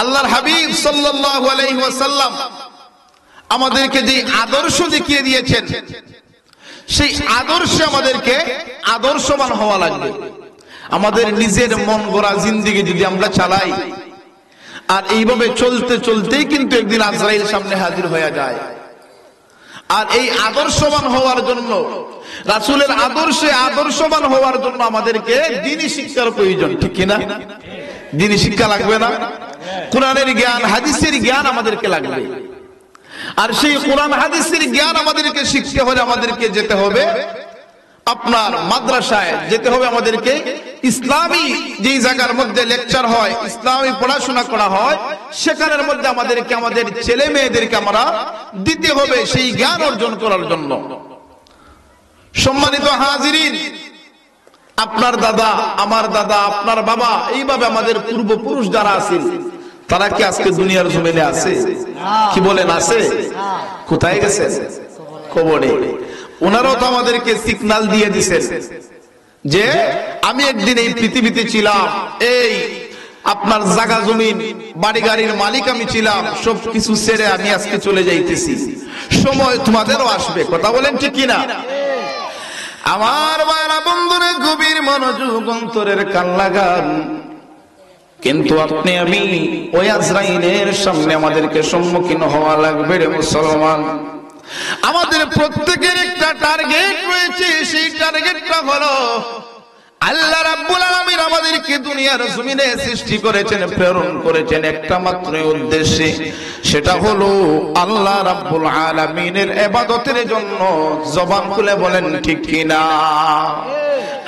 আল্লাহর হাবিব সাল্লাল্লাহু আলাইহি ওয়াসাল্লাম আমাদেরকে যে আদর্শ দেখিয়ে দিয়েছেন, সেই আদর্শে আমাদেরকে আদর্শবান হওয়া লাগবে। আমাদের নিজের মন গড়া জিন্দেগি যদি আমরা চালাই, আর এইভাবে চলতে চলতেই কিন্তু একদিন আজরাইল সামনে হাজির হয়ে যায়। আর এই আদর্শবান হওয়ার জন্য, রাসূলের আদর্শে আদর্শবান হওয়ার জন্য আমাদেরকে দ্বীনি শিক্ষার প্রয়োজন, ঠিক কিনা? দ্বীনি শিক্ষা লাগবে না? কোরআনের জ্ঞান, হাদিসের জ্ঞান আমাদেরকে লাগবে। আর সেই কোরআন হাদিসের জ্ঞান আমাদেরকে শিখতে হলে আমাদেরকে যেতে হবে আপনার মাদ্রাসায়, যেতে হবে আমাদেরকে ইসলামী যেই জায়গার মধ্যে লেকচার হয়, ইসলামী পড়াশোনা করা হয়, সেখানের মধ্যে আমাদেরকে আমাদের ছেলে মেয়েদেরকে আমরা দিতে হবে সেই জ্ঞান অর্জন করার জন্য। সম্মানিত হাজিরিন, আপনার দাদা, আমার দাদা, আপনার বাবা, এইভাবে আমাদের পূর্বপুরুষ যারা আছেন, তারা কি আজকে দুনিয়ার জমিনে আছে? কি বলেন আছে? কোথায় গেছে? কবরে। ওনারাও তো আমাদেরকে সিগন্যাল দিয়ে দিয়েছেন যে আমি একদিন এই পৃথিবীতে ছিলাম, এই আপনার জায়গা জমিন বাড়ি গাড়ির মালিক আমি ছিলাম, সবকিছু ছেড়ে আমি আজকে চলে যাইতেছি, সময় তোমাদেরও আসবে। কথা বলেন ঠিক কিনা? আমার ভাইরা বন্ধুরা, গভীর মনোযোগ, অন্তরের কান লাগান। কিন্তু আপনি আমি ওই আজরাইলের সামনে আমাদেরকে সম্মুখীন হওয়া লাগবে রে মুসলমান। আমাদের প্রত্যেকের একটা টার্গেট রয়েছে, সেই টার্গেটটা হলো আল্লাহ রাব্বুল আলামিন আমাদেরকে দুনিয়ার জমিনে সৃষ্টি করেছেন, প্রেরণ করেছেন একটা মাত্র উদ্দেশ্যে, সেটা হলো আল্লাহ রাব্বুল আলামিনের ইবাদতের জন্য। জবান খুলে বলেন ঠিক কিনা?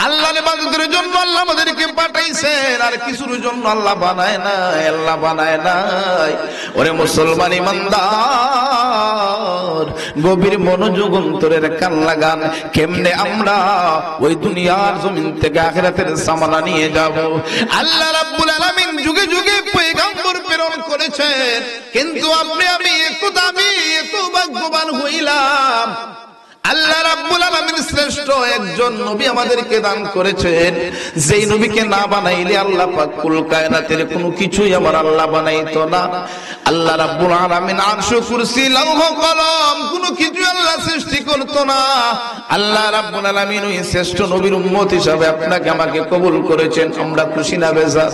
আল্লাহর ইবাদতের জন্য আল্লাহ আমাদেরকে পাঠাইছেন, আর কিছুর জন্য আল্লাহ বানায় নাই। আল্লাহ বানায় নাই। ওরে মুসলমান ইমানদার, গভীর মনোযোগ, অন্তরের কান লাগান। কেমনে আমরা ওই দুনিয়ার জমিন থেকে আখিরাতের সামানা নিয়ে যাব? আল্লাহ রাব্বুল আলামিন যুগে যুগে পয়গম্বর প্রেরণ করেছেন, কিন্তু আপনি আমি এত দামি, এত ভাগ্যবান হইলাম, আল্লাহ রাব্বুল আলামিন শ্রেষ্ঠ একজন নবী আমাদেরকে দান করেছেন, যেই নবীকে না বানাইলে আল্লাহ পাক কুল কায়নাতের কোনো কিছুই আমার আল্লাহ বানাইতো না। আল্লাহ রাব্বুল আলামিন আরশ, কুরসি, লৌহ কলম কোনো কিছু আল্লাহ সৃষ্টি করতো না। আল্লাহ রাব্বুল আলামিন ওই শ্রেষ্ঠ নবীর উম্মত হিসাবে আপনাকে আমাকে কবুল করেছেন। আমরা খুশি না বেজার?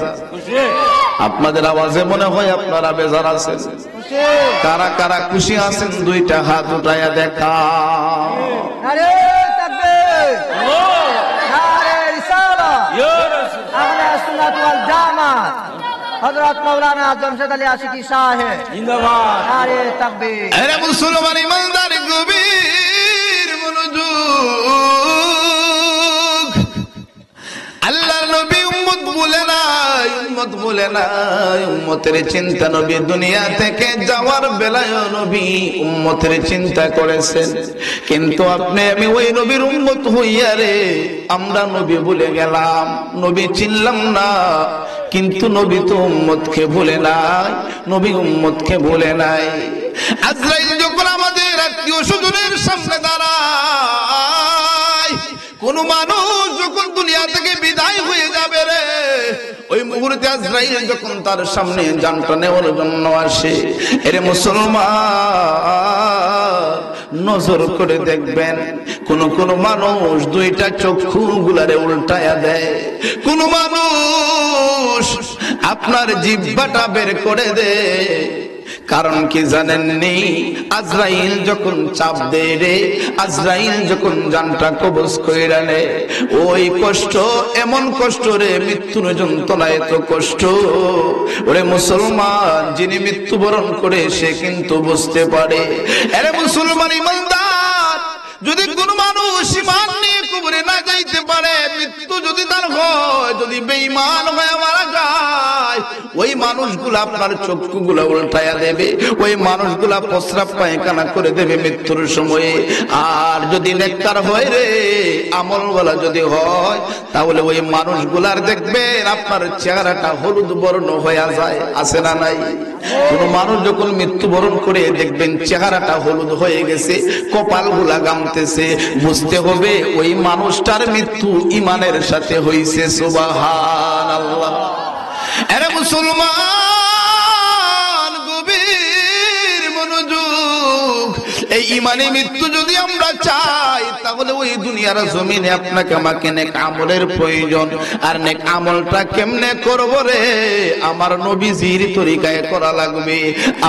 আপনাদের আওয়াজে মনে হয় আপনারা বেজার আছেন। কারা কারা খুশি আছেন দুইটা হাত উঠায়া দেখা। নারে তাকবীর, নারে রিসালাত, আহলে সুন্নাত ওয়াল জামাত, হযরত মাওলানা জামশেদ আলী আশিকি সাহেব জিন্দাবাদ। নারে তাকবীর। আরে মুসলমান ইমানদার, গভীর মনোযোগ। আল্লাহর নবী উম্মত বলে নাই, উম্মত বলে নাই, উম্মতের চিন্তা নবী দুনিয়া থেকে যাওয়ার বেলায় নবী উম্মতের চিন্তা করেছেন। কিন্তু আপনি আমি ওই নবীর উম্মত হইয়া রে আমরা নবী ভুলে গেলাম, নবী চিনলাম না। কিন্তু নবী তো উম্মতকে ভুলে নাই, নবী উম্মতকে ভুলে নাই। আজরাইল যখন আমাদের আত্মীয় স্বজনের সামনে দাঁড়ায়, কোন মানুষ যখন দুনিয়া থেকে বিদায় হয়ে যাবে রে, ওই মুহূর্তে আজরাইল যখন তার সামনে জানটা নেওয়ার জন্য আসে, এরে মুসলমান নজর করে দেখবেন, কোন কোন মানুষ দুইটা চক্ষু গুলারে উল্টায়া দেয়, কোন মানুষ আপনার জিহ্বাটা বের করে দেয়। কারণ কি জানেননি? আজরাইল যখন চাপ দেয় রে, আজরাইল যখন জানটা কবজ কইরা নেয়, ওই কষ্ট এমন কষ্ট রে, মৃত্যুর যন্ত্রণা এত কষ্ট। ওরে মুসলমান, যিনি মৃত্যুবরণ করে সে কিন্তু বুঝতে পারে। আরে মুসলমান ইমানদার, যদি কোন মানুষ ঈমান নিয়ে কবরে না যাইতে পারে, মৃত্যু যদি তার হয়, যদি বেঈমান হয়ে মারা যায়, ওই মানুষগুলো আপনার চক্ষুগুলো উল্টায়া দেবে, ওই মানুষগুলা প্রস্রাব পায়খানা করে দেবে মৃত্যুর সময়ে। আর যদি নেককার হয় রে, আমলওয়ালা যদি হয়, তাহলে ওই মানুষগুলার দেখবেন আপনার চেহারাটা হলুদ বর্ণ হয়ে যায়। আছে না নাই? কোন মানুষ যখন মৃত্যুবরণ করে দেখবেন চেহারাটা হলুদ হয়ে গেছে, কপাল গুলা গামতেছে, বুঝতে হবে ওই মানুষটার মৃত্যু ঈমানের সাথে হইছে। সুবহানাল্লাহ। আরে মুসলমান, ইমানে মৃত্যু যদি আমরা চাই, তাহলে ওই দুনিয়ার জমিনে আপনাকে আমাকে নেক আমলের প্রয়োজন। আর নেক আমলটা কেমনে করব রে? আমার নবীজির তরিকায় করা লাগবে,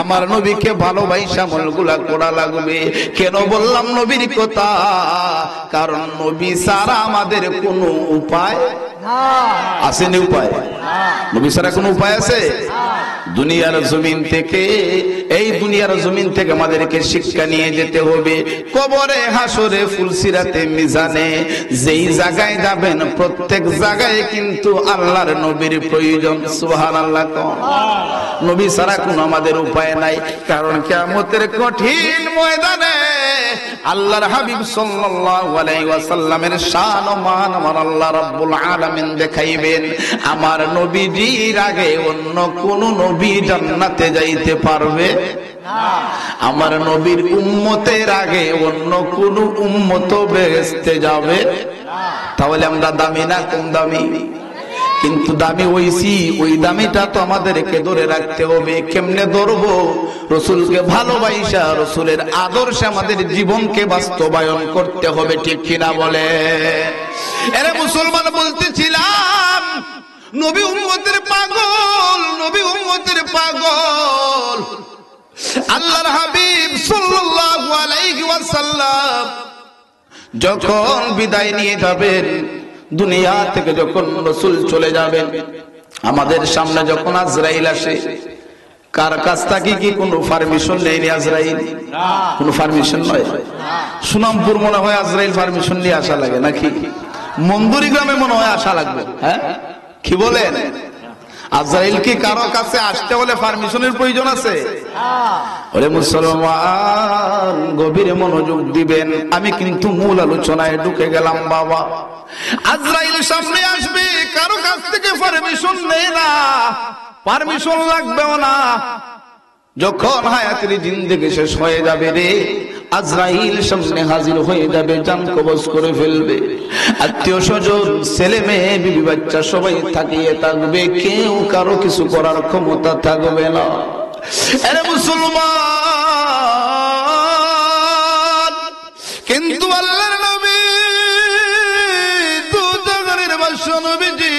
আমার নবীকে ভালোবাসা আমলগুলা করা লাগবে। কেন বললাম নবীর কথা? কারণ নবী ছাড়া আমাদের কোনো উপায় আছে? না উপায়? নবী ছাড়া কোনো উপায় আছে? দুনিয়ার জমিন থেকে, এই দুনিয়ার জমিন থেকে আমাদেরকে শিক্ষা নিয়ে যেতে হবে কবরে, হাসরে, ফুলসিরাতে, মিজানে। যেই জায়গায় যাবেন প্রত্যেক জায়গায় কিন্তু আল্লাহর নবীর প্রয়োজন। সুবহানাল্লাহ। নবী ছাড়া কোনো আমাদের উপায় নাই। কারণ কিয়ামতের কঠিন ময়দানে আল্লাহর হাবিব সাল্লাল্লাহু আলাইহি ওয়াসাল্লামের শান ও মান আমার আল্লাহ রাব্বুল আলামিন দেখাইবেন। আমার নবীজির আগে অন্য কোন নবী জান্নাতে যাইতে পারবে না। আমার নবীর উম্মতের আগে অন্য কোন উম্মত বেহেশতে যাবে না। তাহলে আমরা দামি না কম দামি? কিন্তু দামি হইছি, ওই দামিটা তো আমাদেরকে ধরে রাখতে হবে। কেমনে ধরবো? রসুলকে ভালোবাসা, রসুলের আদর্শে আমাদের জীবনকে বাস্তবায়ন করতে হবে। ঠিক কিনা বলে? এরে মুসলমান, বলতেছিলাম নবী উম্মতের পাগল, নবী উম্মতের পাগল। আল্লাহর হাবিব সাল্লাল্লাহু আলাইহি ওয়াসাল্লাম যখন বিদায় নিয়ে যাবেন, দুনিয়া থেকে যখন রাসূল চলে যাবেন, আমাদের সামনে যখন আজরাইল আসে, কার কাছ থেকে কি কোনো পারমিশন নেয়নি আজরাইল? কোনো পারমিশন নয়। সুনামপুর মনে হয় আজরাইল পারমিশন নিয়ে আসা লাগে নাকি? মন্দুরি গ্রামে মনে হয় আসা লাগবে। হ্যাঁ, কি বলেন? আজরাইল কি কারো কাছে আসতে হলে পারমিশনের প্রয়োজন আছে? ওরে মুসলমান, গভীরে মনোযোগ দিবেন। আমি কিন্তু মূল আলোচনায় ঢুকে গেলাম বাবা। আজরাইল সামনে আসবে, কারো কাছ থেকে পারমিশন নেই না, পারমিশন লাগবেও না। যখন হায়াতের জিন্দেগি শেষ হয়ে যাবে রে, আজরাইল সামনে হাজির হয়ে যাবে, জান কবজ করে ফেলবে। আত্মীয় স্বজন, ছেলে মেয়ে, বিবি বাচ্চা সবাই থাকিয়ে থাকবে, কেউ কারো কিছু করার ক্ষমতা থাকবে না। আরে মুসলমান, কিন্তু আল্লাহর নবী দুজাহানের বাদশা নবীজি,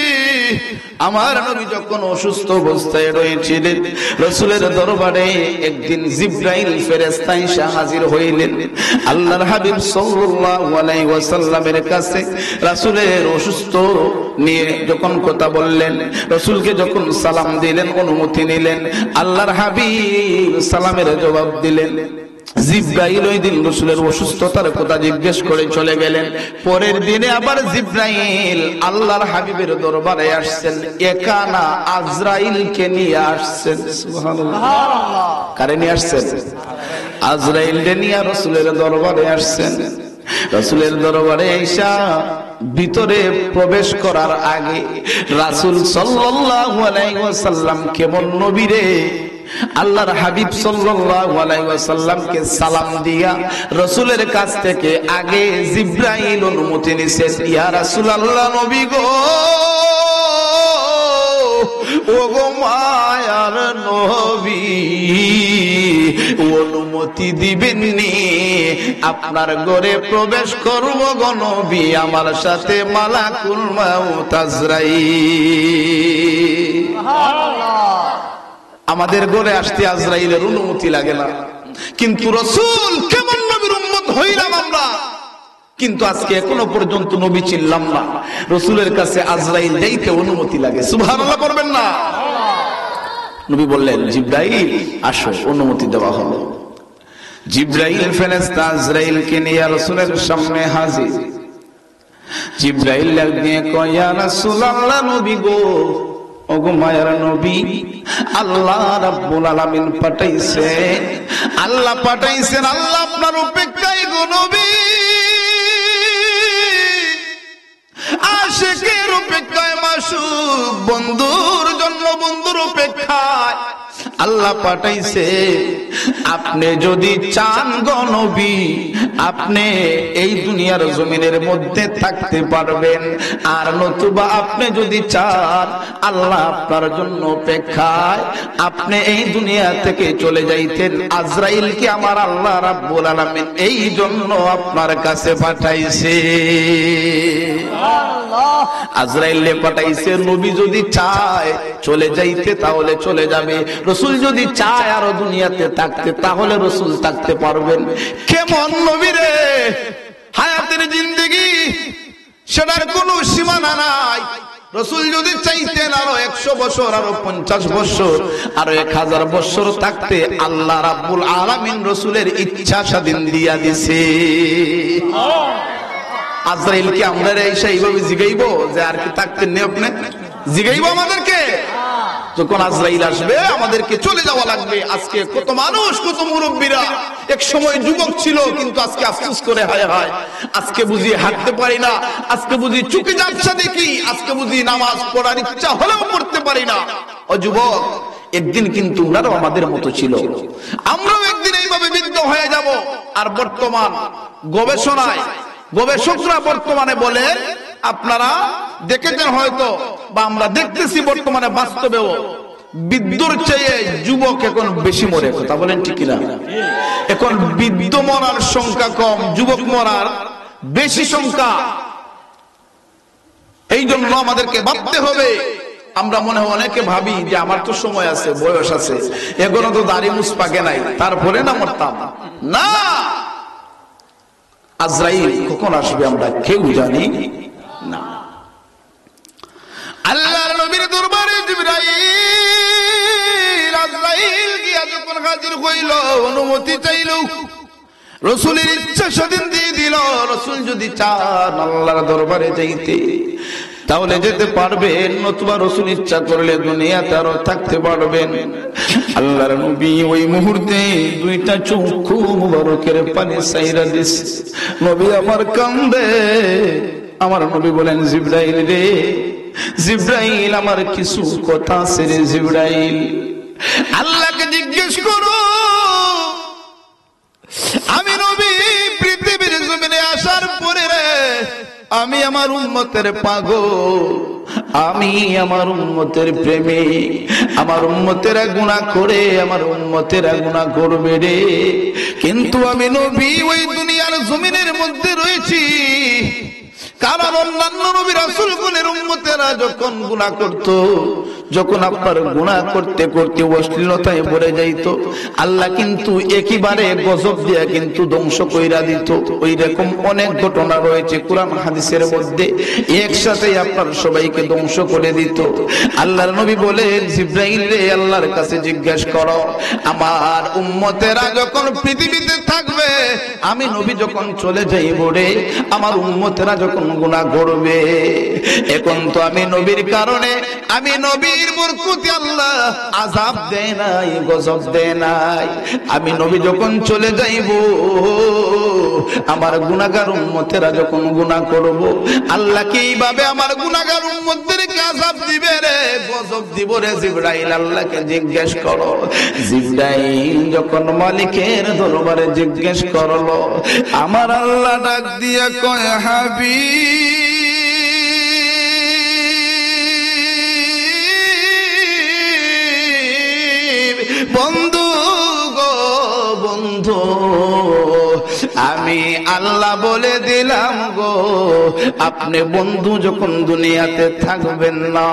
আমার নবী যখন অসুস্থ অবস্থায় রয়েছিলেন, রাসূলের দরবারে একদিন জিবরাইল ফেরেশতা এসে হাজির হইলেন। আল্লাহর হাবিব সাল্লাল্লাহু আলাইহি ওয়াসাল্লামের কাছে রাসূলের অসুস্থ নিয়ে যখন কথা বললেন, রাসূলকে যখন সালাম দিলেন, অনুমতি নিলেন, আল্লাহর হাবিব সালামের জবাব দিলেন। জিবরাইল ওই দিন রাসূলের অসুস্থতার কথা জিজ্ঞেস করে চলে গেলেন। পরের দিনে আবার জিবরাইল আল্লাহর হাবিবের দরবারে আসছেন, একা না, আজরাইলকে নিয়ে আসছেন। সুবহানাল্লাহ। কারে নিয়ে আসছেন? আজরাইলকে নিয়ে রাসূলের দরবারে আসছেন। রাসূলের দরবারে আয়েশা ভিতরে প্রবেশ করার আগে রাসূল সাল্লাল্লাহু আলাইহি ওয়াসাল্লাম কেমন নবী রে, আল্লাহর হাবিব সাল্লাল্লাহু আলাইহি ওয়াসাল্লামকে সালাম দিয়া রাসূলের কাছ থেকে আগে জিবরাইল অনুমতি নিছেন। ইয়া রাসূলুল্লাহ, নবী গো, ও গো মায়ার নবী, অনুমতি দিবেন নি? আপনার ঘরে প্রবেশ করব গো নবী, আমার সাথে মালাকুল মাউত আজরাইল। সুবহানাল্লাহ। আমাদের ঘরে আসতে আজরাইলের অনুমতি লাগে না, কিন্তু রাসূল কেমন নবীর উম্মত হইলাম আমরা, কিন্তু আজকে এখনো পর্যন্ত নবী চিনলাম না। রাসূলের কাছে আজরাইল যাইতে অনুমতি লাগে। সুবহানাল্লাহ পড়বেন না? নবী বললেন, জিবরাইল আসো, অনুমতি দেওয়া হলো। জিবরাইল ফেরেশতা আজরাইলকে নিয়ে রাসূলের সামনে হাজির। জিবরাইল নিয়ে কয়, ইয়া রাসূলুল্লাহ, নবী গো, ওগো মায়ার নবী, আল্লাহ রাব্বুল আলামিন পাঠাইছেন, আল্লাহ পাঠাইছেন, আল্লাহ আপনার অপেক্ষায় গো নবী, আশিকের অপেক্ষায়, মাশুক বন্ধুর জন্য বন্ধুর অপেক্ষায় আল্লাহ পাঠাইছে। আপনি যদি চান গো নবী, আপনি এই দুনিয়ার জমিনের মধ্যে থাকতে পারবেন, আর নতুবা আপনি যদি চান আল্লাহ আপনার জন্য অপেক্ষায়, আপনি এই দুনিয়া থেকে চলে যাইতেন। আজরাইলকে আমার আল্লাহ রাব্বুল আলামিন এই জন্য আপনার কাছে পাঠাইছে। আজরাইলে পাঠাইছে, নবী যদি চায় চলে যাইতে তাহলে চলে যাবে, রসুল যদি চায় আরো দুনিয়াতে থাকতে তাহলে রসুল থাকতে পারবেন। কেমন নবী রে! হায়াতের জিন্দেগি সেটার কোনো সীমানা নাই। রসুল যদি চাইতেন আরো 100 বছর, আরো 50 বছর, আরো 1000 বছর থাকতে, আল্লাহ রাব্বুল আলামিন রসুলের ইচ্ছা স্বাধীন দিয়া দিছে। আজরাইলকে আমরা এসে এইভাবে জিগাইবো যে আর কি থাকতেন নে আপনি? জিগাইবো আমাদেরকে? যখন আজরাইল আসবে আমাদেরকে চলে যাওয়া লাগবে। আজকে কত মানুষ, কত মুরব্বীরা এক সময় যুবক ছিল, কিন্তু আজকে আফসোস করে হায় হায়, আজকে বুঝি হাঁটতে পারি না, আজকে বুঝি চুকে যাচ্ছে দেখি, আজকে বুঝি নামাজ পড়ার ইচ্ছা হলেও পড়তে পারি না। ও যুবক, একদিন কিন্তু ওনারাও আমাদের মতো ছিল, আমরাও একদিন এইভাবে বৃদ্ধ হয়ে যাব। আর বর্তমান গবেষণায় গবেষকরা বর্তমানে বলেন, আপনারা দেখেছেন হয়তো, বা আমরা দেখতেছি বর্তমানে বাস্তবেও, বৃদ্ধর চেয়ে যুবক এখন বেশি মরে। কথা বলেন ঠিক কিনা? এখন বৃদ্ধ মরার সংখ্যা কম, যুবক মরার বেশি সংখ্যা। এই জন্য আমাদেরকে ভাবতে হবে। আমরা মনে হয় অনেকে ভাবি যে আমার তো সময় আছে, বয়স আছে, এখনো তো দাড়ি মুছ পাকে নাই, তারপরে না মরতাম না। আজরাইল কখন আসবে আমরা কেউ জানি না। আল্লাহর নবীর দরবারে জিবরাইল আজরাইল গিয়া যখন হাজির হইল, অনুমতি চাইল, রাসূলের ইচ্ছা স্বাধীন দিয়ে দিল। রাসূল যদি চান আল্লাহর দরবারে যাইতে তাহলে যেতে পারবেন, নতুবা রাসূল ইচ্ছা করলে দুনিয়াতে আরো থাকতে পারবেন। আল্লাহর নবী ওই মুহূর্তে দুইটা চক্ষু মুবারকের পানি সাইরা দিস। নবী আমার কান্দে। আমার নবী বলেন, জিবরাইল রে, জিবরাইল আমার কিছু কথা আছে রে জিবরাইল, আল্লাহকে জিজ্ঞেস করো। আমি নবী পৃথিবীর জমিনে আসার পরে রে, আমি আমার উম্মতের পাগল, আমি আমার উম্মতের প্রেমিক। আমার উম্মতেরা গুনাহ করে, আমার উম্মতেরা গুনাহ করবে রে, কিন্তু আমি নবী ওই দুনিয়ার জমিনের মধ্যে রয়েছি। কারণ অন্যান্য নবী রাসূলগণের উম্মতেরা যখন গুনাহ করত, যখন আপনার গুনাহ করতে করতে অশ্লীলতায় ভরে যাইত, আল্লাহ কিন্তু একেবারে গজব দিয়া কিন্তু ধ্বংস কইরা দিত। ওই রকম অনেক ঘটনা রয়েছে কোরআন হাদিসের মধ্যে, একসাথে আপনার সবাইকে ধ্বংস করে দিত। আল্লাহর নবী বলেন, জিবরাইল রে, আল্লাহর কাছে জিজ্ঞাসা করো, আমার উম্মতেরা যখন পৃথিবীতে থাকবে, আমি নবী যখন চলে যাইব রে, আমার উম্মতেরা যখন গুনাহ করবে, এখন তো আমি নবীর কারণে, আমি নবীর বরকতে আল্লাহ আযাব দেয় নাই, গজব দেয় নাই। আমি নবী যখন চলে যাইব, আমার গুনাহগার উম্মতেরা যখন গুনাহ করব, আল্লাহ কি এইভাবে আমার গুনাহগার উম্মতদেরকে আযাব দিবে রে, গজব দিব রে? জিবরাইল আল্লাহকে জিজ্ঞেস করো। জিবরাইল যখন মালিকের দরবারে জিজ্ঞেস করলো, আমার আল্লাহ ডাক দিয়া কয়, হাবিব বন্ধু গো বন্ধু, আমি আল্লাহ বলে দিলাম গো, আপনি বন্ধু যখন দুনিয়াতে থাকবেন না,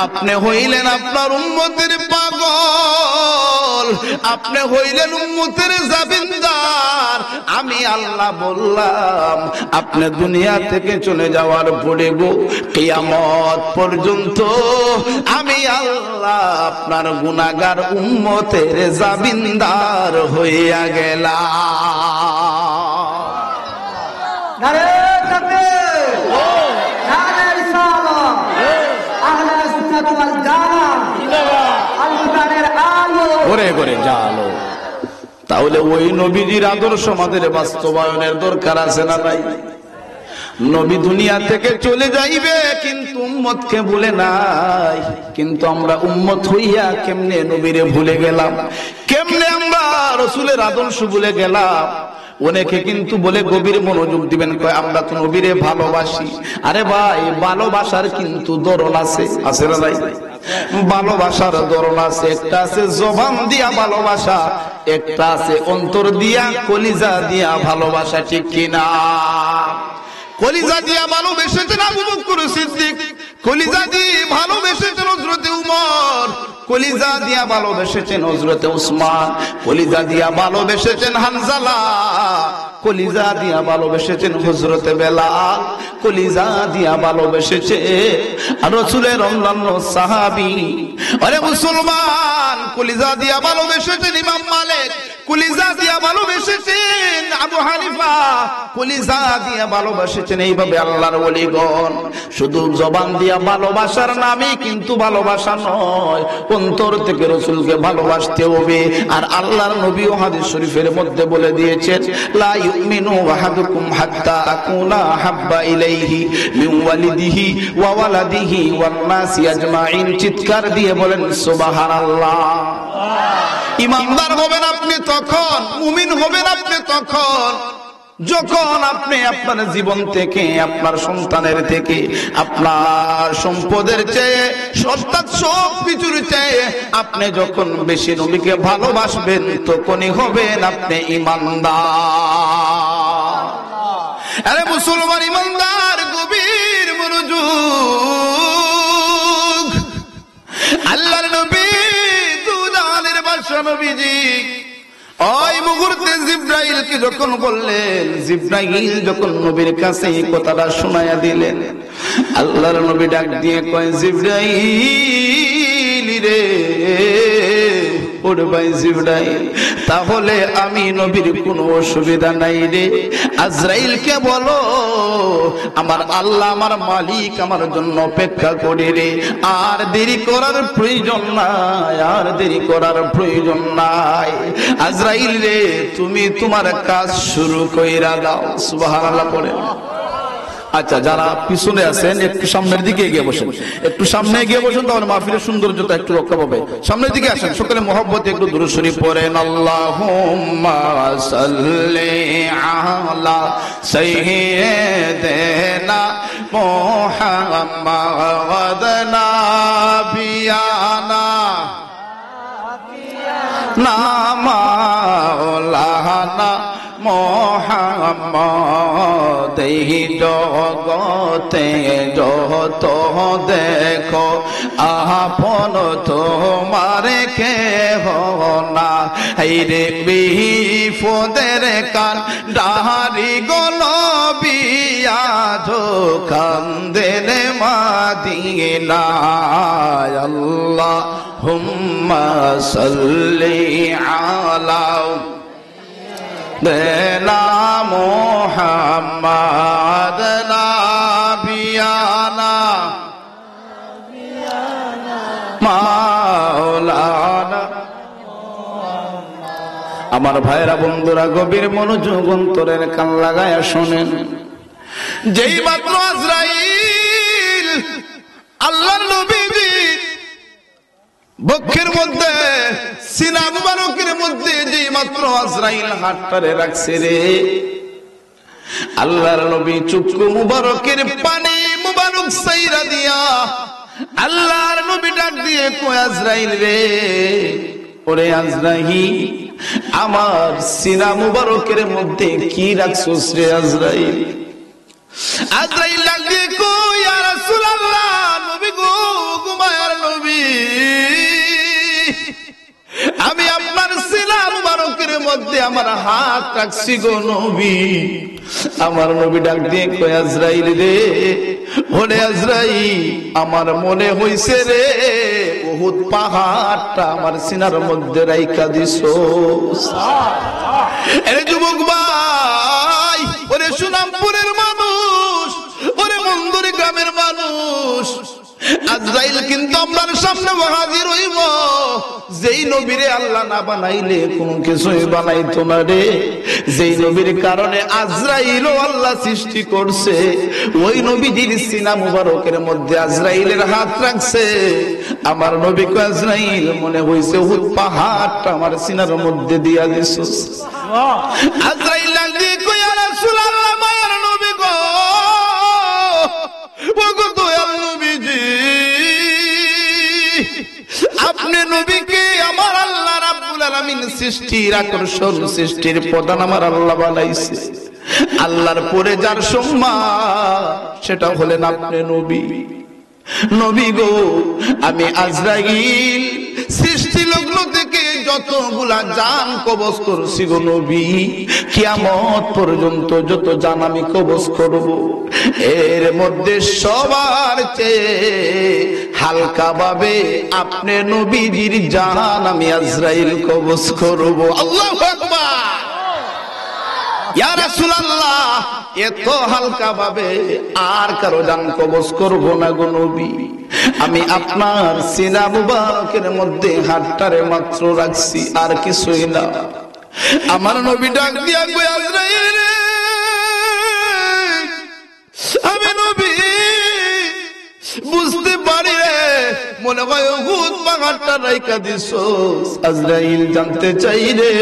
আপনি হইলেন আপনার উম্মতের পাগল, আপনি হইলেন উম্মতের জাবিনদার। আমি আল্লাহ বললাম, আপনি দুনিয়া থেকে চলে যাওয়ার পরে গো, কিয়ামত পর্যন্ত আমি আল্লাহ আপনার গুনাহগার উম্মতের জাবিনদার হইয়া গেলাম। নারে তাকবীর, নারে রিসালাত, আহলে সুন্নাত ওয়াল জামাত জিন্দাবাদ, আল কোরআনের আলো ওরে করে জালো। তাহলে ওই নবীজির আদর্শ আমাদের বাস্তবায়নের দরকার আছে না নাই? নবী দুনিয়া থেকে চলে যাইবে কিন্তু উম্মতকে ভুলে নাই। কিন্তু আমরা উম্মত হইয়া কেমনে নবীরে ভুলে গেলাম, কেমনে আমরা রাসূলের আদর্শ ভুলে গেলাম। অনেকে কিন্তু বলে গভীর মনোযোগ দিবেন, কয় আমরা তো নবীরে ভালোবাসি। আরে ভাই, ভালোবাসার কিন্তু ধরন আছে, আছে না ভাই? ভালোবাসার ধরন আছে, একটা আছে জবান দিয়া ভালোবাসা, একটা আছে অন্তর দিয়া কলিজা দিয়া ভালোবাসা, ঠিক কিনা? কলিজা দিয়া ভালোবেসেছেন আবু বকর সিদ্দিক, কলিজা দিয়ে ভালোবেসেছেন হযরতে উমর, কলিজা দিয়া ভালোবেসেছেন হযরতে উসমান, কলিজা দিয়া ভালোবেসেছেন হানজালা, কলিজা দিয়া ভালোবেসেছেন হযরতে বেলাল, কলিজা দিয়া ভালোবেসেছে রাসূলের অন্যান্য সাহাবী। আরে মুসলমান, কলিজা দিয়া ভালোবেসেছেন ইমাম মালিক, কলিজা দিয়া ভালোবেসেছেন আবু হানিফা, কলিজা দিয়া ভালোবেসেছেন এইভাবে আল্লাহর ওলিগণ। শুধু জবান দিয়া ভালোবাসার নামে কিন্তু ভালোবাসা নয়, অন্তর থেকে রাসূলকে ভালোবাসতে হবে। আর আল্লাহর নবী ও হাদিস শরীফের মধ্যে বলে দিয়েছেন, লা ইউমিনু আহাদুকুম হাত্তা আকুনা হাব্বা ইলাইহি মিন ওয়ালিদিহি ওয়া ওয়ালাদিহি ওয়ান নাসি আজমাইন। চিৎকার দিয়ে বলেন সুবহানাল্লাহ। ইমানদার হবেন আপনি তখন, মুমিন হবেন আপনি তখন যখন আপনি আপনার জীবন থেকে, আপনার সন্তানের থেকে, আপনার সম্পদের চেয়ে, অর্থাৎ সব কিছুর চেয়ে আপনি যখন বেশি নবীকে ভালোবাসবেন, তখনই হবেন আপনি ইমানদার। আরে মুসলমান ইমানদার, গভীর মনোযোগ। আল্লাহর নবী দুজাহানের বাদশা নবীজি ওই মুহূর্তে জিবরাইলকে যখন বললেন, জিবরাইল যখন নবীর কাছে এই কথাটা শোনায়া দিলেন, আল্লাহর নবী ডাক দিয়ে কয়, জিবরাইল রে, ওরে ভাই জিবরাইল, তাহলে আমি নবীর কোনো অসুবিধা নাই রে। আজরাইলকে বলো আমার আল্লাহ, আমার মালিক আমার জন্য অপেক্ষা করে রে, আর দেরি করার প্রয়োজন নাই, আর দেরি করার প্রয়োজন নাই। আজরাইল রে, তুমি তোমার কাজ শুরু কইরা দাও। সুবহানাল্লাহ পড়ে। আচ্ছা, যারা পিছনে আছেন একটু সামনের দিকে এগিয়ে বসেন, একটু সামনে এগিয়ে বসেন, তাহলে মাহফিলের সৌন্দর্যতা একটু রক্ষা পাবে। সামনের দিকে আসেন, সকলে মহব্বতে একটু দুরূদ শরীফ পড়েন। আল্লাহুম্মা সাল্লি আলা সাইয়্যিদিনা মুহাম্মাদ নাবিয়ানা মাওলানা মুহাম্মদ। এই জগতে যত দেখো আপন তোমার কেহ না, এই রে বিপদের কান ডাহারি গলবিয়া কান্দেন মাদিনায়। আল্লাহুম্মা সাল্লি আলা দেনা মুহাম্মাদ নাবিয়ানা মাওলানা। আমার ভাইরা বন্ধুরা, গভীর মনোযোগ অন্তরের কান লাগায়া শোনেন। যেই মাত্র আজরাইল আল্লাহর নবীজি বক্ষের মধ্যে, সিনা মুবারকের মধ্যে যেই মাত্র আজরাইল হাতটারে রাখছে রে, আল্লাহর নবী চক্ষু মুবারকের পানি মুবারক সাইরা দিয়া আল্লাহর নবী ডাক দিয়ে কয়, আজরাইল রে, ওরে আজরাইল, আমার সিনা মুবারকের মধ্যে কি রাখছস রে আজরাইল? আজরাইল ডাক দিয়ে কয়, ইয়া রাসূলুল্লাহ, নবী গো, মায়ার নবী, আমি আপনার সিনা মুবারকের মধ্যে আমার হাত রাখছি গো নবী। আমার নবী ডাক দিয়ে কয়, আজরাইল রে, ওরে আজরাইল, আমার মনে হইছে রে উহুদ পাহাড়টা আমার সিনার মধ্যে রাইখা দিছস। আরে যুবক ভাই, ওরে সুনামপুরের মানুষ, ওরে মন্দুরি গ্রামের মানুষ, আজরাইল কিন্তু আপনার সামনে হাজির হইব। যেই নবীরে আল্লাহ না বানাইলে কোনো কিছুই বানাইতো না রে। যেই নবীর কারণে আজরাইলও আল্লাহ সৃষ্টি করছে, ওই নবীজির সিনা মুবারকের মধ্যে আজরাইলের হাত রাখছে। আমার নবী কো আজরাইল মনে হইছে উহুদ পাহাড়টা আমার সিনার মধ্যে দিয়া দিছস। আজরাইল লাগি কই ইয়া রাসূলুল্লাহ, মায়ের নবী গো, ওগো দয়াল নবীজি, আপনি নবীকে আমার আল্লাহ রাব্বুল আলামিন সৃষ্টির আকর্ষণ, সৃষ্টির প্রধান আমার আল্লাহ বানাইছে। আল্লাহর পরে যার সম্মান সেটা হলেন আপনি নবী। নবী গো, আমি আজরাইল সৃষ্টি লগ্ন থেকে যতগুলা জান কবজ করছি গো নবী, কিয়ামত পর্যন্ত যত জান আমি কবজ করব, এর মধ্যে সবার চেয়ে হালকা ভাবে আপনি নবীজির জান আমি আজরাইল কবজ করব। আল্লাহু আকবার। ইয়া রাসূলুল্লাহ, এত হালকা ভাবে আর কারো জান কবজ করব না গো নবী। আমি আপনার সিনা মুবারকের মধ্যে হাতটারে মাত্র রাখছি, আর কিছুই না। আমার নবী ডাক দিয়া কই আজরাইল রে, আমি নবী বুঝতে পারি রে, মনে হয় উহুদ পাহাড়টা রাইখা দিছস। আজরাইল জানতে চাই রে,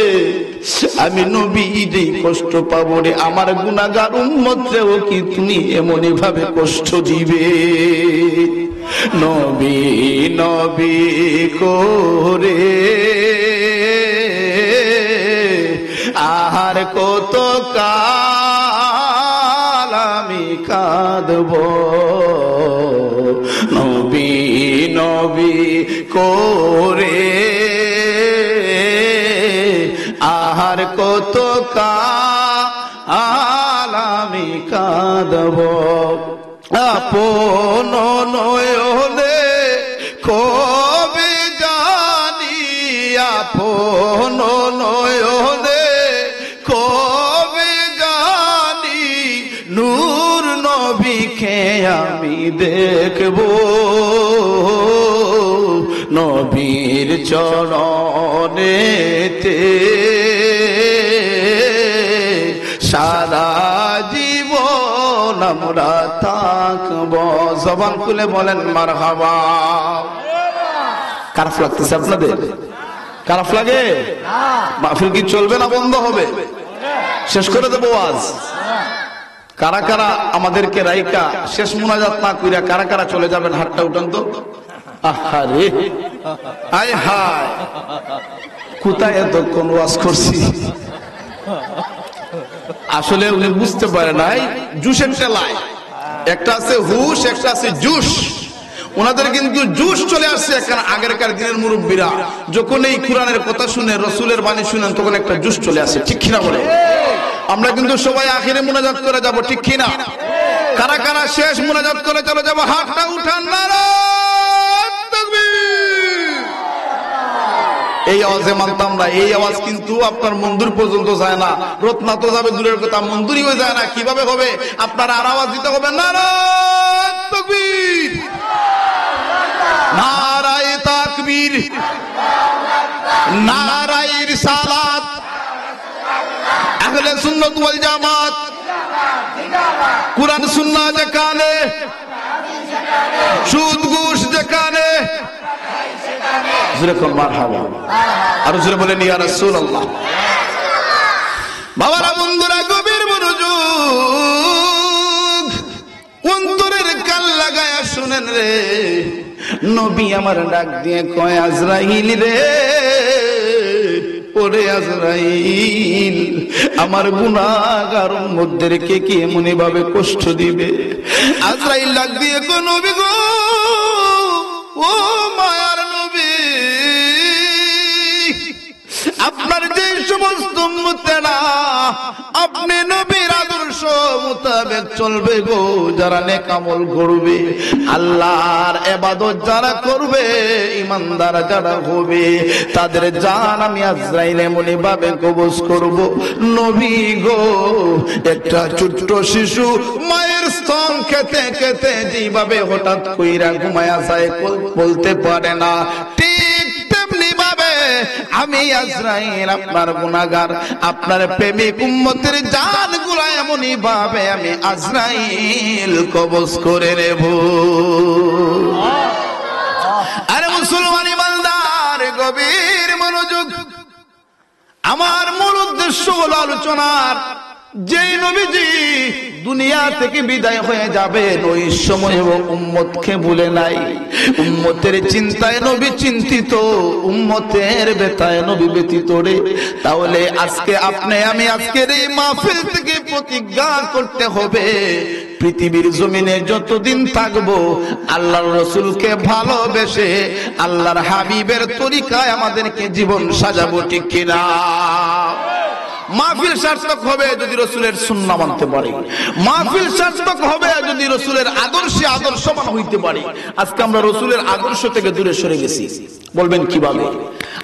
আমি নবী যেই কষ্ট পাবো রে, আমার গুনাহগার উম্মতরেও কি তুমি এমনই ভাবে কষ্ট দিবে? নবী নবী করে আহার কত কাল আমি কাঁদব, নবী নবী করে আহার কত কাল আমি কাঁদব। আপন নয়নে কবে জানি, আপন নয়নে কবে জানি নূর নবীকে আমি দেখব, নবীর চরণেতে সারা জীবন আমরা থাকব। জবান খুলে বলেন মারহাবা। খারাপ লাগতেছে আপনাদের? খারাপ লাগে? মাহফিল কি চলবে না বন্ধ হবে? শেষ করে দেবো আজ। কারা কারা আমাদেরকে রাইকা শেষ মুনাজাত না কইরা কারা কারা চলে যাবেন? হাতটা উঠান তো। আহারে আয় হায়, কোথায় এতক্ষণ ওয়াজ করছি? আসলে উনি বুঝতে পারে নাই জুসের টেলায় একটা আছে হুশ, একটা আছে জুস। ওনাদের কিন্তু জুস চলে আসছে। আগেরকার দিনের মুরব্বীরা যখন এই কোরআনের কথা শুনে, রসুলের বাণী শুনেন, তখন একটা জুস চলে আসে, ঠিক কিনা বলে? আমরা কিন্তু সবাই আখিরে মুনাজাত করে যাব, ঠিক কিনা? কারা কারা শেষ মুনাজাত করে চলে যাব? হাতটা উঠান। নারায়ে তাকবীর। এই আওয়াজে মানতাম না। এই আওয়াজ কিন্তু আপনার মন্দির পর্যন্ত যায় না, রত্না তো যাবে দূরের কথা, মন্দিরই হয়ে যায় না। কিভাবে হবে? আপনার আর আওয়াজ দিতে হবে, নারায়ে তাকবীর, নারায়ে তাকবীর, নারায়ে রিসালাত, আহলে সুন্নাত ওয়াল জামাত, কুরআন সুন্নাহ যেখানে, সুদ ঘুষ যেখানে, জোরে কোন মারহাবা। আর জোরে বলেন ইয়া রাসূলুল্লাহ। বাবারা, বন্ধুরা, গভীর মনোযোগ, অন্তরের কান লাগায়া শুনেন রে। নবী আমার ডাক দিয়ে কয়, আজরাইল রে, ওরে আজরাইল, আমার গুনাহগার উম্মতদেরকে কি এমনি ভাবে কষ্ট দিবে? আজরাইল ডাক দিয়ে কয়, নবী গো, ও মায়ার নবী, আপনার যে সমস্ত উম্মতেরা আপনি নবীর আদর্শ মোতাবেক চলবে গো, যারা নেক আমল করবে, আল্লাহর ইবাদত যারা করবে, ইমানদার যারা হবে, তাদের জান আমি আজরাইল এমনি ভাবে কবজ করব। নবী গো, একটা ছোট্ট শিশু মায়ের স্তন খেতে খেতে যেভাবে হঠাৎ কইরা ঘুমায়া যায়, বলতে পারে না, ঠিক তেমনি ভাবে আমি আজরাইল আপনার গুনাহগার, আপনার প্রেমিক উম্মতের জানগুলো এমনই ভাবে আমি আজরাইল কবজ করে নেব। আরে মুসলমান ইমানদার, গভীর মনোযোগ। আমার মূল উদ্দেশ্য হলো আলোচনার, যে নবীজি দুনিয়া থেকে বিদায় হয়ে যাবেন ওই সময় উম্মতকে ভুলে নাই, উম্মতের চিন্তায় নবী চিন্তিত, উম্মতের ব্যথায় নবী ব্যথিত রে। তাহলে আজকে আপনি আমি আজকের এই মাহফিল থেকে প্রতিজ্ঞা করতে হবে, পৃথিবীর জমিনে যতদিন থাকবো আল্লাহর রাসূলকে ভালোবেসে আল্লাহর হাবিবের তরিকায় আমাদেরকে জীবন সাজাবো, ঠিক কিনা? মাহফিল সার্থক হবে যদি রাসূলের সুন্নাহ মানতে পারি, মাহফিল সার্থক হবে যদি রাসূলের আদর্শে আদর্শবান হইতে পারি। আজকে আমরা রাসূলের আদর্শ থেকে দূরে সরে গেছি। বলবেন কিভাবে?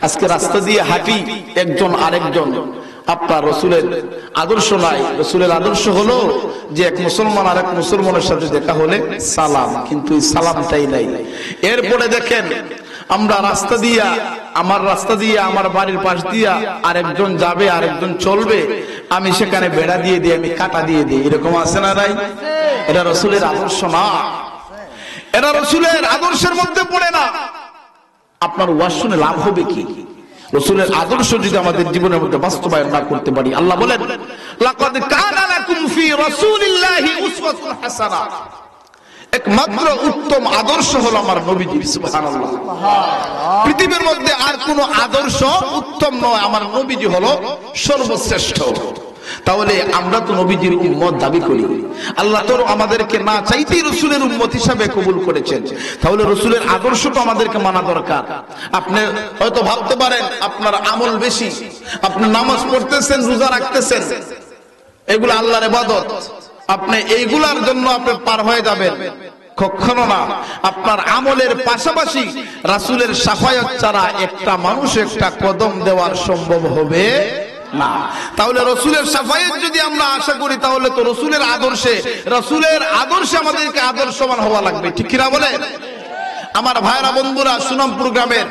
আজকে রাস্তা দিয়ে হাঁটি, একজন আরেকজন আপনার রাসূলের আদর্শ নাই। রাসূলের আদর্শ হলো যে এক মুসলমান আর এক মুসলমানের সাথে দেখা হলে সালাম, কিন্তু এই সালামটাই নাই। এরপরে দেখেন আমরা রাস্তা দিয়া, আমার রাস্তা দিয়ে আমার বাড়ির পাশ দিয়া আরেকজন যাবে, আরেকজন চলবে, আমি সেখানে বেড়া দিয়ে দিই, আমি কাটা দিয়ে দিই, এরকম আছে না নাই? এটা রাসূলের আদর্শ না, এটা রাসূলের আদর্শের মধ্যে পড়ে না। আপনার ওয়াজ শুনে লাভ হবে কি? রাসূলের আদর্শ যদি আমাদের জীবনের মধ্যে বাস্তবায়ন না করতে পারি, আল্লাহ বলেন লাকাদ কানা লাকুম ফি রাসূলিল্লাহি উসওয়াতুন হাসানাহ, একমাত্র উত্তম আদর্শ হলো আমার নবীজি। সুবহানাল্লাহ। পৃথিবীর মধ্যে আর কোন আদর্শ উত্তম নয়, আমার নবীজি হলো সর্বশ্রেষ্ঠ। তাহলে আমরা তো নবীজির উম্মত দাবি করি, আল্লাহ তো আমাদেরকে না চাইতেই রাসূলের উম্মত হিসাবে কবুল করেছেন। তাহলে রাসূলের আদর্শ তো আমাদেরকে মানা দরকার। আপনি হয়তো ভাবতে পারেন আপনার আমল বেশি, আপনি নামাজ পড়তেছেন, রোজা রাখতেছেন, এগুলো আল্লাহর ইবাদত, আপনি এইগুলার জন্য আপনি পার হয়ে যাবেন, কখনো না। আপনার আমলের পাশাপাশি রাসূলের শাফায়াত ছাড়া একটা মানুষ একটা কদম দেওয়ার সম্ভব হবে না। তাহলে রাসূলের শাফায়াত যদি আমরা আশা করি, তাহলে তো রাসূলের আদর্শে আমাদেরকে আদর্শবান হওয়া লাগবে, ঠিক কিনা বলেন? আমার ভাইরা বন্ধুরা, সুনামপুর গ্রামের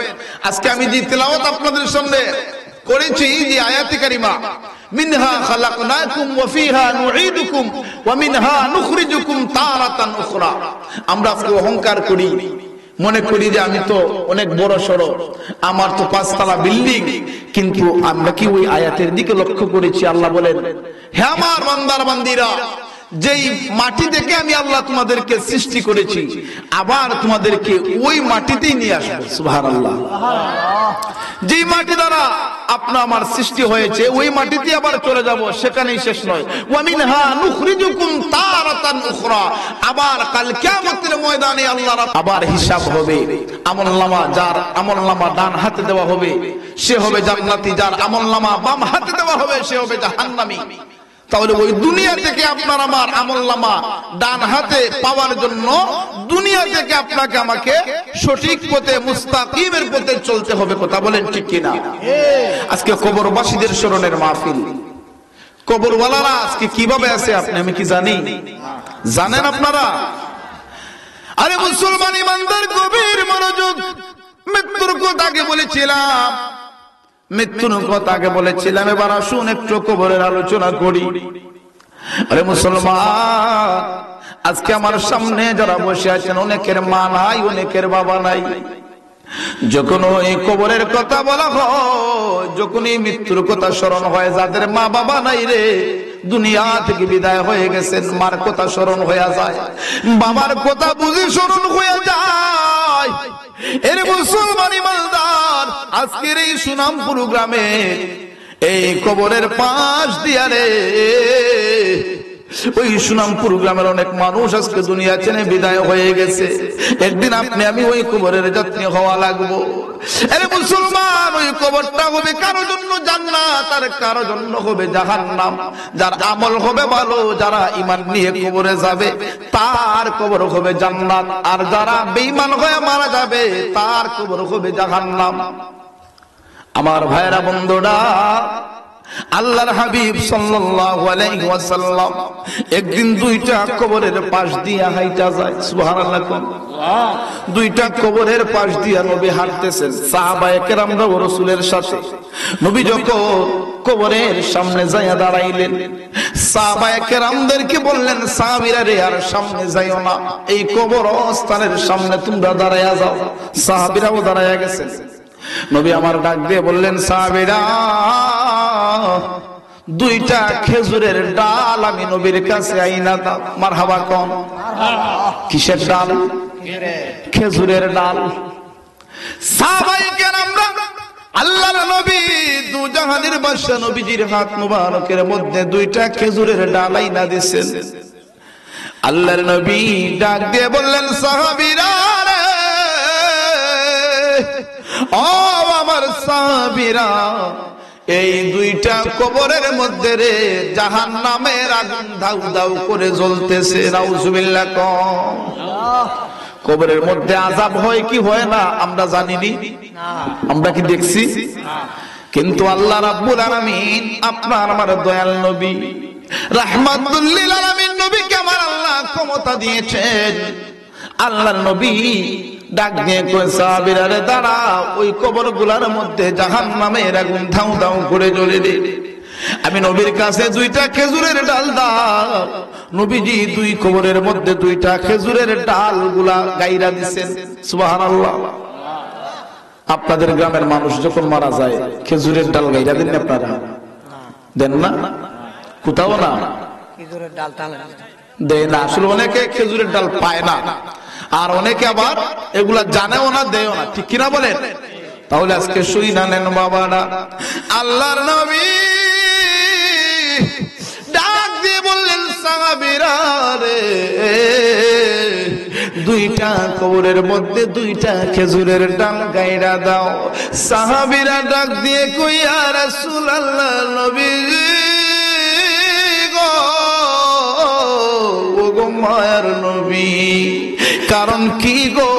আজকে আমি যে তেলাওয়াত আপনাদের সামনে করেছি, যে আয়াতে কারিমা, মিনহা খালাকনাকুম ওয়া ফিহা নুঈদুকুম ওয়া মিনহা নুখরিজুকুম তারাতান উখরা। আমরা আজকে অহংকার করি, মনে করি যে আমি তো অনেক বড় সড়ো, আমার তো 5 তলা বিল্ডিং, কিন্তু আমরা কি ওই আয়াতের দিকে লক্ষ্য করেছি? আল্লাহ বলেন, হে আমার বান্দার বান্দিরা, যেই মাটি থেকে আমি আল্লাহ তোমাদেরকে সৃষ্টি করেছি, আবার তোমাদেরকে ওই মাটিতেই নিয়ে আসবো। সুবহানাল্লাহ। যেই মাটি দ্বারা আপনা আমার সৃষ্টি হয়েছে, ওই মাটিতে আবার চলে যাব, সেখানেই শেষ নয়। ওয়া মিনহা নুখরিজুকুম তারাতান উখরা, আবার কাল কিয়ামতের ময়দানে আল্লাহর আবার হিসাব হবে। আমলনামা, যার আমলনামা ডান হাতে দেওয়া হবে সে হবে জান্নাতি, যার আমলনামা বাম হাতে দেওয়া হবে সে হবে জাহান্নামী। তাহলে ওই দুনিয়া থেকে আপনার আমার আমলনামা ডান হাতে পাওয়ার জন্য দুনিয়া থেকে আপনাকে আমাকে সঠিক পথে, মুস্তাকিমের পথে চলতে হবে। কথা বলেন ঠিক কিনা? আজকে কবরবাসীদের স্মরণের মাহফিল, কবরওয়ালারা আজকে কিভাবে আছে আপনি আমি কি জানি? জানেন আপনারা? আরে মুসলমান ইমানদার, গভীর মনোযোগ। মৃত্যুর কথা আগে বলেছিলাম, এবার আসুন একটু কবরের আলোচনা করি। আরে মুসলমান, আজকে আমার সামনে যারা বসে আছেন, অনেকের মা নাই, অনেকের বাবা নাই। যখন ওই কবরের কথা বলা হয়, যখন এই মৃত্যুর কথা স্মরণ হয়, যাদের মা বাবা নাই রে, দুনিয়া থেকে বিদায় হয়ে গেছেন, মার কথা স্মরণ হয়ে যায়, বাবার কথা বুঝে স্মরণ হয়ে যায়। এর মুসলমান ইমানদার, আজকের এই সুনামপুর গ্রামে এই কবরের পাশ দিয়া রে ওই সুনামপুর গ্রামের অনেক মানুষ আজকে দুনিয়া ছেড়ে বিদায় হয়ে গেছে। একদিন আপনি আমি ওই কবরের যাত্রী হওয়া লাগবো। আরে মুসলমান, ওই কবরটা হবে কারো জন্য জান্নাত আর কারো জন্য হবে জাহান্নাম। যার আমল হবে ভালো, যারা ঈমান নিয়ে কবরে যাবে তার কবর হবে জান্নাত, আর যারা বেঈমান হয়ে মারা যাবে তার কবর হবে জাহান্নাম। আমার ভাইরা বন্ধুরা, আল্লাহর হাবিব সাল্লাল্লাহু আলাইহি ওয়াসাল্লাম একদিন দুইটা কবরের পাশ দিয়ে হাইটা যায়। সুবহানাল্লাহ। দুইটা কবরের পাশ দিয়ে নবী হাঁটতেছেন, সাহাবায়ে কেরামরা রাসূলের সাথে। নবী যখন কবরের সামনে যায় দাঁড়াইলেন, সাহাবায়ে কেরামদেরকে বললেন, সাহাবীরা রে আর সামনে যাইও না, এই কবরস্থানের সামনে তোমরা দাঁড়ায়া যাও। সাহাবীরাও দাঁড়ায়া গেছেন। নবী আমার ডাক দিয়ে বললেন, সাহাবীরা, দুইটা খেজুরের ডাল আমি নবীর কাছে আইনা দাও। মারহাবা কোন? কিসের ডাল? খেজুরের ডাল। সাহাবায়ে কেরামরা আল্লাহর নবী দু জাহানের বাদশা নবীজির হাত মুবারকের মধ্যে দুইটা খেজুরের ডাল আইনা দিয়েছেন। আল্লাহর নবী ডাক দিয়ে বললেন, সাহাবীরা রে, ও আমার সাহাবীরা, এই দুইটা কবরের মধ্যে রে জাহান্নামের আগুন দাউ দাউ করে জ্বলতেছে। নাউজুবিল্লাহ। কবরের মধ্যে আযাব হয় কি হয় না আমরা জানিনি, আমরা কি দেখছি? কিন্তু আল্লাহ রাব্বুল আলামিন আপনার আমার দয়াল নবী রাহমাতুল লিল আলামিন নবীকে আমার আল্লাহ ক্ষমতা দিয়েছেন। আল্লাহর নবী ডাক দিয়ে কয়, সাহাবীরা রে দাঁড়াও, ওই কবরগুলোর মধ্যে জাহান্নামের আগুন ধাউ ধাউ করে জ্বলে রে। আমি নবীর কাছে দুইটা খেজুরের ডাল দাও। নবীজি দুই কবরের মধ্যে দুইটা খেজুরের ডালগুলা গাইরা দিবেন। সুবহানাল্লাহ। আপনাদের গ্রামের মানুষ যখন মারা যায় খেজুরের ডাল গাইরা দেন না? আপনারা দেন না? কোথাও না খেজুরের ডাল দেয় না। আসলে অনেকে খেজুরের ডাল পায় না, আর অনেকে আবার এগুলা জানেও না, দেয়ও না। ঠিক কিনা বলেন? তাহলে আজকে শুই না নেন বাবারা, আল্লাহর নবী ডাক দিয়ে বললেন, সাহাবীরা রে, দুইটা কবরের মধ্যে দুইটা খেজুরের ডাল গাইরা দাও। সাহাবীরা ডাক দিয়ে কই, ইয়া রাসূলুল্লাহ, নবীজি গো, ও গো মায়ার নবী, কারণ কি গো,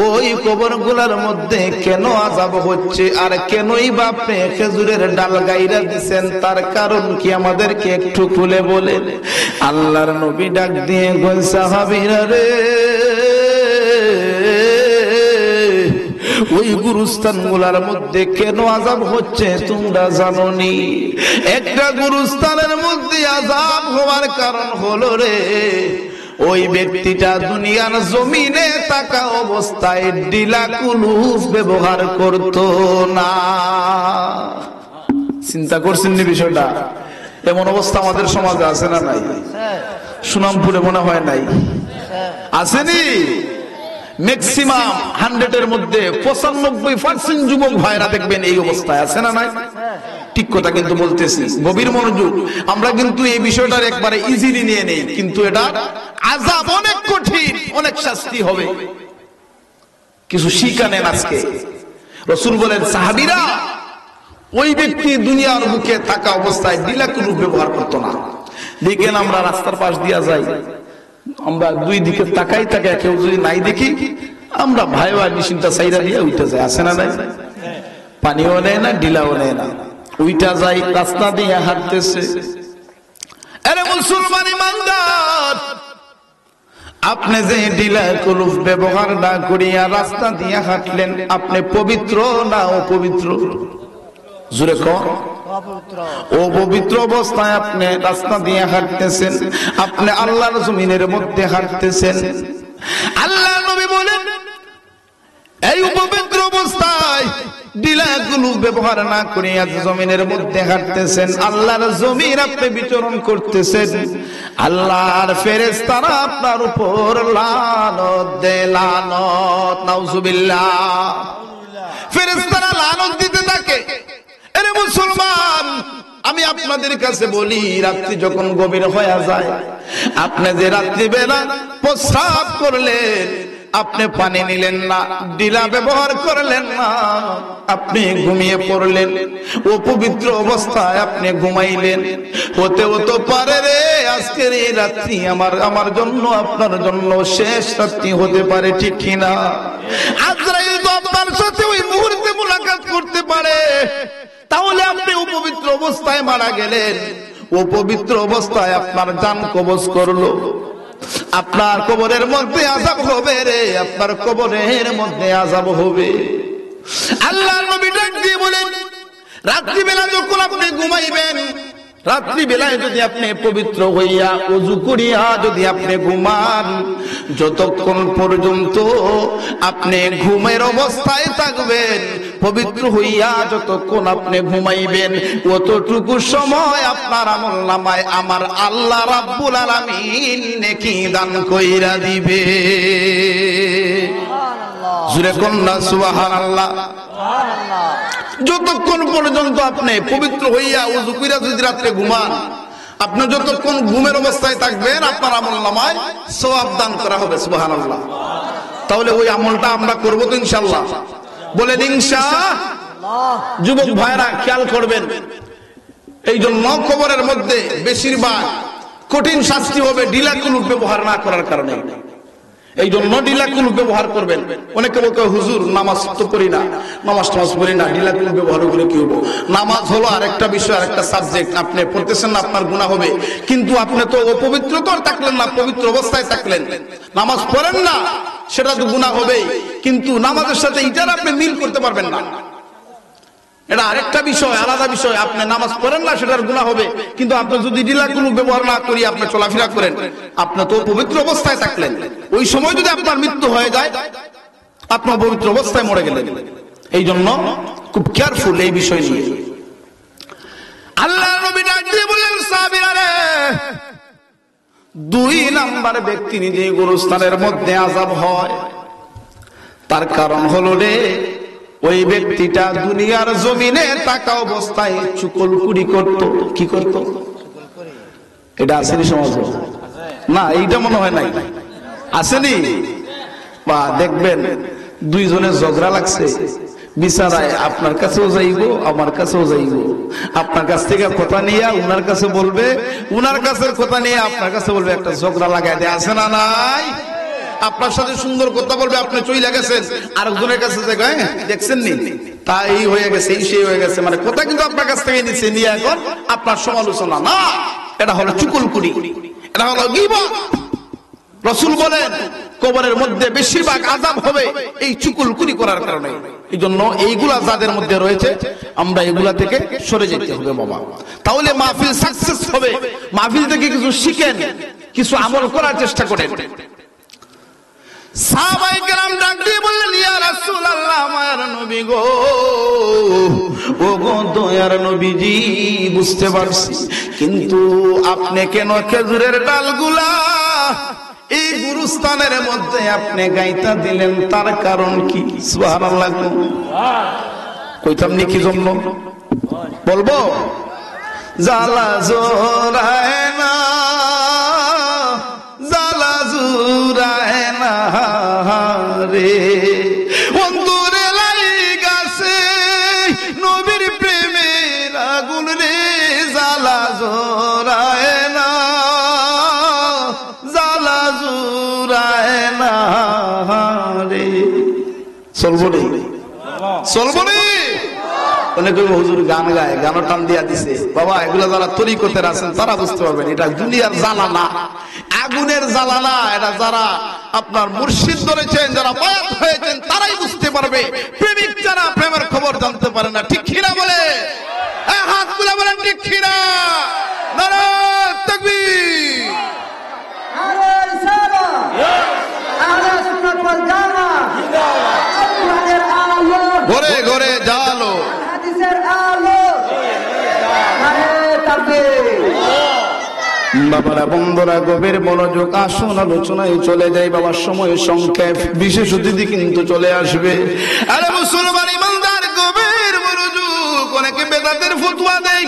ওই কবরগুলোর মধ্যে কেন আযাব হচ্ছে আর কেনই বাপরে খেজুরের ডাল গাইরা দিবেন, তার কারণ কি আমাদেরকে একটু খুলে বলেন। আল্লাহর নবী ডাক দিয়ে কই, সাহাবীরা রে, ওই গুরুস্থানগুলোর মধ্যে কেন আযাব হচ্ছে তোমরা জানোনি? একটা গুরুস্থানের মধ্যে আযাব হওয়ার কারণ হলো রে, ওই ব্যক্তিটা দুনিয়ার জমিনে থাকা অবস্থায় ডিলা কুলুফ ব্যবহার করত না। চিন্তা করছেন নি বিষয়টা? এমন অবস্থা আমাদের সমাজে আছে না নাই? সুনামপুরে মনে হয় নাই, আসেনি? ম্যাক্সিমাম 100 এর মধ্যে 95% যুবক ভাইরা দেখবেন এই অবস্থায় আছে না নাই? ঠিক কথা কিন্তু বলতেছি, গভীর মনোযোগ। আমরা কিন্তু এই বিষয়টার একবারে ইজিলি নিয়ে নেই, কিন্তু এটা আযাব অনেক কঠিন, অনেক শাস্তি হবে। কিছু শিক্ষা নেন আজকে। রাসূল বলেন, সাহাবীরা, ওই ব্যক্তি দুনিয়ার বুকে থাকা অবস্থায় ডিলাকুলুফ ব্যবহার করতো না। দেখেন আমরা রাস্তার পাশ দিয়া যাই, আমরা দুই দিকে তাকাই তাকাই, কেউ যদি নাই দেখি আমরা ভাই ভাই মেশিনটা সাইরা দিয়ে উঠে যায়। আছে না নাই? পানিও নেয় না, ডিলাও নেয় না, উইটা যাই, রাস্তা দিয়ে হাঁটতেছে। আরে মুসলমান ইমানদার, আপনি যে ডিলা কুলুফ ব্যবহার না করিয়া রাস্তা দিয়ে হাঁটলেন, আপনি পবিত্র না অপবিত্র? জোরে কর। ও পবিত্র অবস্থায় আপনি রাস্তা দিয়ে হাঁটতেছেন, আপনি আল্লাহর জমিনের মধ্যে হাঁটতেছেন। আল্লাহ নবী বলেন, এই পবিত্র অবস্থায় ডিলাগুলো ব্যবহার না করে আজ জমিনের মধ্যে হাঁটতেছেন, আল্লাহর জমিন আপনি বিচরণ করতেছেন, আল্লাহর ফেরেশতারা আপনার উপর লানত দেয়, লানত। নাউজুবিল্লাহ। ফেরেশতারা লানত দিতে থাকে। আরে মুসলমান, আমি আপনার আপনাদের কাছে বলি, রাত্রি যখন গভীর হয়ে যায়, আপনি যে রাত্রিবেলা প্রস্রাব করলেন, আপনি পানি নিলেন না, ডিলা ব্যবহার করলেন না, আপনি ঘুমিয়ে পড়লেন, অপবিত্র অবস্থায় আপনি ঘুমাইলেন, হতেও তো পারে রে আজকের এই রাত্রি আমার জন্য আপনার জন্য শেষ রাত্রি হতে পারে, ঠিক কিনা? আজরাইল তো আপনার সাথে ওই মুহূর্তে মুলাকাত করতে পারে। তাহলে আপনি অপবিত্র অবস্থায় মারা গেলেন, অপবিত্র অবস্থায় আপনার জান কবজ করলো, আপনার কবরের মধ্যে আযাব হবে রে, আপনার কবরের মধ্যে আযাব হবে। আল্লাহর নবী ডাক দিয়ে বলেন, রাত্রিবেলা যখন আপনি ঘুমাইবেন, রাত্রিবেলায় যদি আপনি পবিত্র হইয়া ওযু করিয়া যদি আপনি ঘুমান, যতক্ষণ পর্যন্ত আপনি ঘুমের অবস্থায় থাকবেন, পবিত্র হইয়া যতক্ষণ আপনি ঘুমাইবেন, অতটুকু সময় আপনার আমলনামায় আমার আল্লাহ রাব্বুল আলামিন নেকি দান কইরা দিবে। জোরে কন্যা সুবহানাল্লাহ। যতক্ষণ পর্যন্ত আপনি পবিত্র হইয়া ওযু কইরা যদি রাতে ঘুমান, আপনি যতক্ষণ ঘুমের অবস্থায় থাকবেন, আপনার আমলনামায় সওয়াব দান করা হবে। সুবহানাল্লাহ। তাহলে ওই আমলটা আমরা করব তো ইনশাআল্লাহ? বলেন ইনশাআল্লাহ। যুবক ভাইরা খেয়াল করবেন, এই জন্য কবরের মধ্যে বেশিরভাগ কঠিন শাস্তি হবে ঢিলা কুলুপ ব্যবহার না করার কারণে। এই জন্য ঢিলা কুলুপ ব্যবহার করবেন। অনেকে বলতে হুজুর নামাজ তো পড়ি না, নামাজ পড়ি না, ঢিলা কুলুপ ব্যবহার করে কি হবো? নামাজ হলো আরেকটা বিষয়, আরেকটা সাবজেক্ট। আপনি পড়তেছেন না, আপনার গুনাহ হবে, কিন্তু আপনি তো অপবিত্র তো থাকলেন না, পবিত্র অবস্থায় থাকলেন, নামাজ পড়েন না, সেটা তো গুনাহ হবেই, কিন্তু নামাজের সাথে এটার আপনি মিল করতে পারবেন না, এটা আরেকটা বিষয়, আলাদা বিষয়। আপনি নামাজ পড়েন না, সেটার গুনাহ হবে, কিন্তু আপনি যদি ঢিলা কুলুপ ব্যবহার না করি আপনি চলাফেরা করেন, আপনি তো পবিত্র অবস্থায় থাকলেন, ওই সময় যদি আপনার মৃত্যু হয়ে যায়, আপনি পবিত্র অবস্থায় মরে গেলেন। এই জন্য খুব কেয়ারফুল এই বিষয় নিয়ে। আল্লাহর নবী ডাক দিয়ে বললেন, সাহাবীরা রে, দুই নাম্বার ব্যক্তি নিজে গোরস্থানের মধ্যে আযাব হয়, তার কারণ হলো রে, ওই ব্যক্তিটা দুনিয়ার জমিনে থাকা অবস্থায় চুকলকুড়ি করত। কি করত? এটা আসেনি সমাজ না, এইটা মনে হয় নাই, আসেনি? বা দেখবেন দুইজনের ঝগড়া লাগছে, বিচারায় আপনার কাছেও যাইবো, আমার কাছেও যাইবো, আপনার কাছ থেকে কথা নিয়ে উনার কাছে বলবে, উনার কাছের কথা নিয়ে আপনার কাছে বলবে, একটা ঝগড়া লাগাই দেয়, আছে না নাই? আপনার সাথে সুন্দর কথা বলবে, আপনি চইলা গেছেন, আরেকজনের কাছে দেখছেন নি তাই হয়ে গেছে, এই সেই হয়ে গেছে, মানে কথা কিন্তু আপনার কাছ থেকে নিচ্ছে, নিয়ে এখন আপনার সমালোচনা না, এটা হলো চুকলকুড়ি, এটা হলো গীবত। রাসূল বলেন কবরের মধ্যে বেশিরভাগ আযাব হবে এই চুকলকুড়ি করার কারণে। এই জন্য এইগুলা যাদের মধ্যে রয়েছে আমরা এগুলা থেকে সরে যেতে হবে বাবা, তাহলে মাহফিল সাকসেস হবে। মাহফিল থেকে কিছু শিখেন, কিছু আমল করার চেষ্টা করেন। সাহাবায়ে কেরাম ডাক দিয়ে বললেন, ইয়া রাসূলুল্লাহ, আমার নবী গো, ও গো দয়ার নবীজি, বুঝতে পারছি, কিন্তু আপনি কেন খেজুরের ডালগুলা এই গুরুস্থানের মধ্যে আপনি গাইতা দিলেন, তার কারণ কি? সুবহানাল্লাহ। কইতাম নি কি জন্য বলবো? জালা জোরায় না, জালা জোরায় না রে, অন্তরে লাইগাছে নবীর প্রেমের আগুন রে, জালা জোরায় না, জালা জোরায় না রে। চলবো রে, চলবো রে। অনেকে হুজুর গান গায়, গান টান দিয়া দিছে, বাবা এগুলা যারা তরিকতের আছেন তারা বুঝতে পারবেন, এটা দুনিয়ার জ্বালা না, আগুনের জ্বালা না, এটা যারা আপনার মুর্শিদ ধরেছেন, যারা বায়াত হয়েছেন তারাই বুঝতে পারবে। প্রেমিক যারা প্রেমের খবর জানতে পারে না, ঠিক কিনা বলে? হাত তুলে বলেন ঠিক কিনা? নারায়ে তাকবীর, নারে রিসালাত, আহলে সুন্নাত ওয়াল জামাত, কোরআনের আলো, ঘরে ঘরে জালো, হাদিসের আলো, নারে তাকবীর। বাবারা বন্ধুরা গভীর মনোযোগ, আসুন আলোচনায় চলে যাই বাবার, সময় সংক্ষেপ, বিশেষ অতিথি কিন্তু চলে আসবে। আরে মুসলমান ইমানদার গভীর মনোযোগ, অনেকে বেদাতের ফতোয়া দেয়,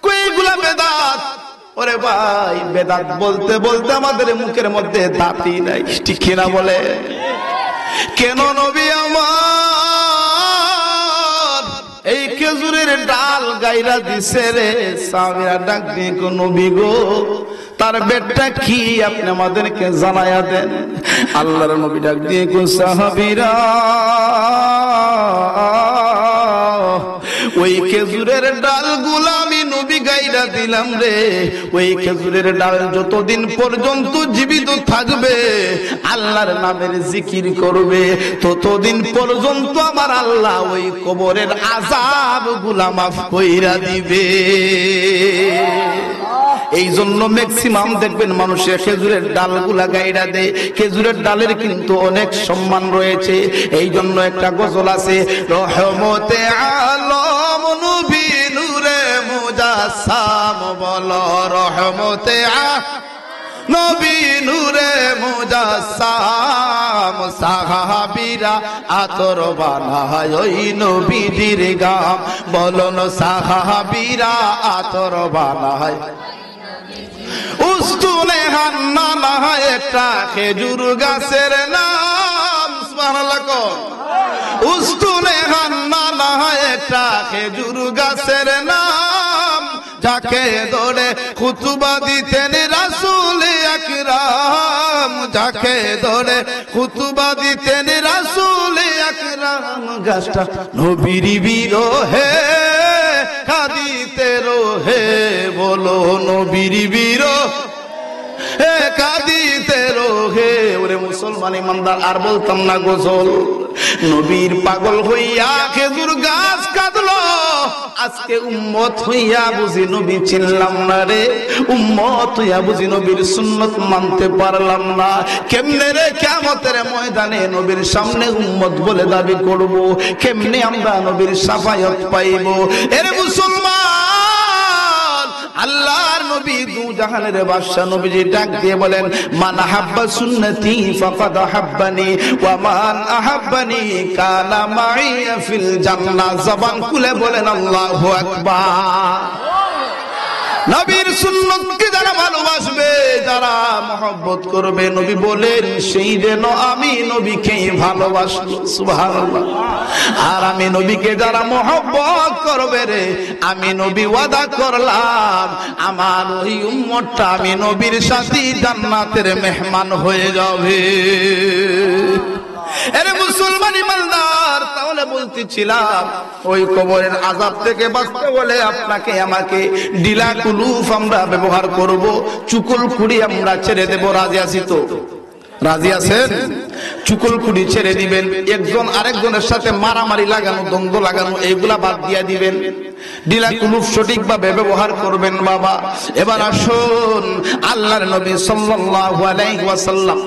কইগুলা বেদাত। ওরে ভাই, বেদাত বলতে বলতে আমাদের মুখের মধ্যে দাঁতই নাই, ঠিক কিনা বলে? কেন নবী আমার এই খেজুরের ডাল গাইরা দিছে রে? সাহাবীরা ডাক দিয়ে কো নবী গো, তার বেটটা কি আপনি আমাদেরকে জানায়া দেন। আল্লাহর নবী ডাক দিয়ে কো সাহাবীরা, ওই খেজুরের ডালগুলা আমি নবী গাইরা দিলাম রে। ওই খেজুরের ডাল যতদিন পর্যন্ত জীবিত থাকবে, আল্লাহর নামের জিকির করবে, ততদিন পর্যন্ত আমার আল্লাহ ওই কবরের আযাব গুলা মাফ কইরা দিবে। এই জন্য ম্যাক্সিমাম দেখবেন মানুষের খেজুরের ডালগুলা গাইরা দেয়। খেজুরের ডালের কিন্তু অনেক সম্মান রয়েছে। এই জন্য একটা গজল আছে, রহমতে আলম নবী নূরে মুজাসসাম, বলো রহমতে নবী নূরে মুজাসসাম, সাহাবীরা আতর বানায় ওই নবীজির গাম, বলো না সাহাবীরা আতর বানায়। উস্তুনে হান্নানা একটা খেজুর গাছের নাম, সুবহানাল্লাহ কও। উস্তুনে হান্নানা একটা খেজুর গাছের নাম, যাকে ধরে খুতবা দিতেন রাসূল আকরাম, যাকে ধরে খুতবা দিতেন রাসূল আকরাম। গাছটা নবীর বিরহে কাঁদিতে রোহে, বলো নবীর বিরহে কাঁদিতে রোহে। ওরে মুসলমান ইমানদার, আর বলতাম না গজল। নবীর পাগল হইয়া খেজুর গাছ কাঁদলো, আজকে উম্মত হইয়া বুঝি নবী চিনলাম না রে, উম্মত হইয়া বুঝি নবীর সুন্নত মানতে পারলাম না। কেমনে রে কিয়ামতের ময়দানে নবীর সামনে উম্মত বলে দাবি করব? কেমনে আমরা নবীর শাফায়াত পাইব? এর মুসলমান, আল্লাহর নবী দু জাহানের বাদশা নবীজি ডাক দিয়ে বলেন, মান আহাব্বা সুন্নতি ফাকাদ আহাব্বানি ওয়া মান আহাব্বানি কানা মাই ফিল জান্নাহ। জবান খুলে বলেন আল্লাহু আকবার। নবীর সুন্নতকে যারা ভালোবাসবে, যারা মহব্বত করবে, নবী বলেন সেই যেন আমি নবীকেই ভালোবাসবো। সুবহানাল্লাহ। আর আমি নবীকে যারা মহব্বত করবে রে, আমি নবী ওয়াদা করলাম আমার ওই উম্মতটা আমি নবীর সাথে জান্নাতের মেহমান হয়ে যাবে। আরে মুসলমান ইমানদার, তাহলে বলতেছিলাম ওই কবরের আযাব থেকে বাঁচতে হলে আপনাকে আমাকে ডিলা কুলুফ আমরা ব্যবহার করব, চুকুল কুড়ি আমরা ছেড়ে দেব। রাজি আছি তো? রাজি আছেন? চুকুল কুড়ি ছেড়ে দিবেন, একজন আরেকজনের সাথে মারামারি লাগানো, দ্বন্দ্ব লাগানো, এইগুলা বাদ দিয়ে দিবেন। ডিলা কুলুফ সঠিকভাবে ব্যবহার করবেন বাবা। এবার আসুন, আল্লাহর নবী সাল্লাল্লাহু আলাইহি ওয়াসাল্লাম,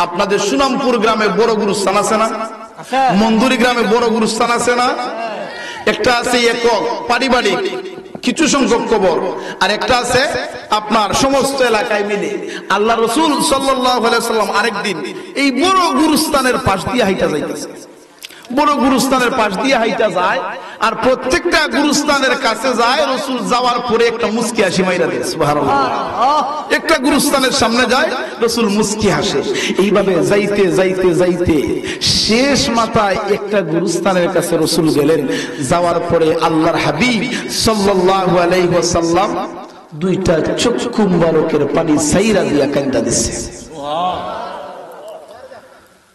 আপনাদের সুনামপুর গ্রামে বড় গুরুস্থান আছে না? মন্দুরি গ্রামে বড় গুরুস্থান আছে না? একটা আছে একক পারিবারিক কিছু সংখ্যক কবর, আর একটা আছে আপনার সমস্ত এলাকায় মিলে। আল্লাহ রাসূল সাল্লাল্লাহু আলাইহি ওয়াসাল্লাম আরেকদিন এই বড় গুরুস্থানের পাশ দিয়ে হাইটা যাইতেছে। বড় গুরুস্থানের পাশ দিয়ে হাইটা যায়, আর প্রত্যেকটা গুরুস্থানের কাছে যায়, রাসূল যাওয়ার পরে একটা মুস্কি হাসি মাইরা দেয়। সুবহানাল্লাহ। একটা গুরুস্থানের সামনে যায়, রাসূল মুস্কি হাসে। এইভাবে যাইতে যাইতে যাইতে শেষ মাথায় একটা গুরুস্থানের কাছে রাসূল গেলেন। যাওয়ার পরে আল্লাহর হাবিব সাল্লাল্লাহু আলাইহি ওয়াসাল্লাম দুইটা চক্ষু মুবারকের পানি সাইরা দিয়া কান্দা দিছে।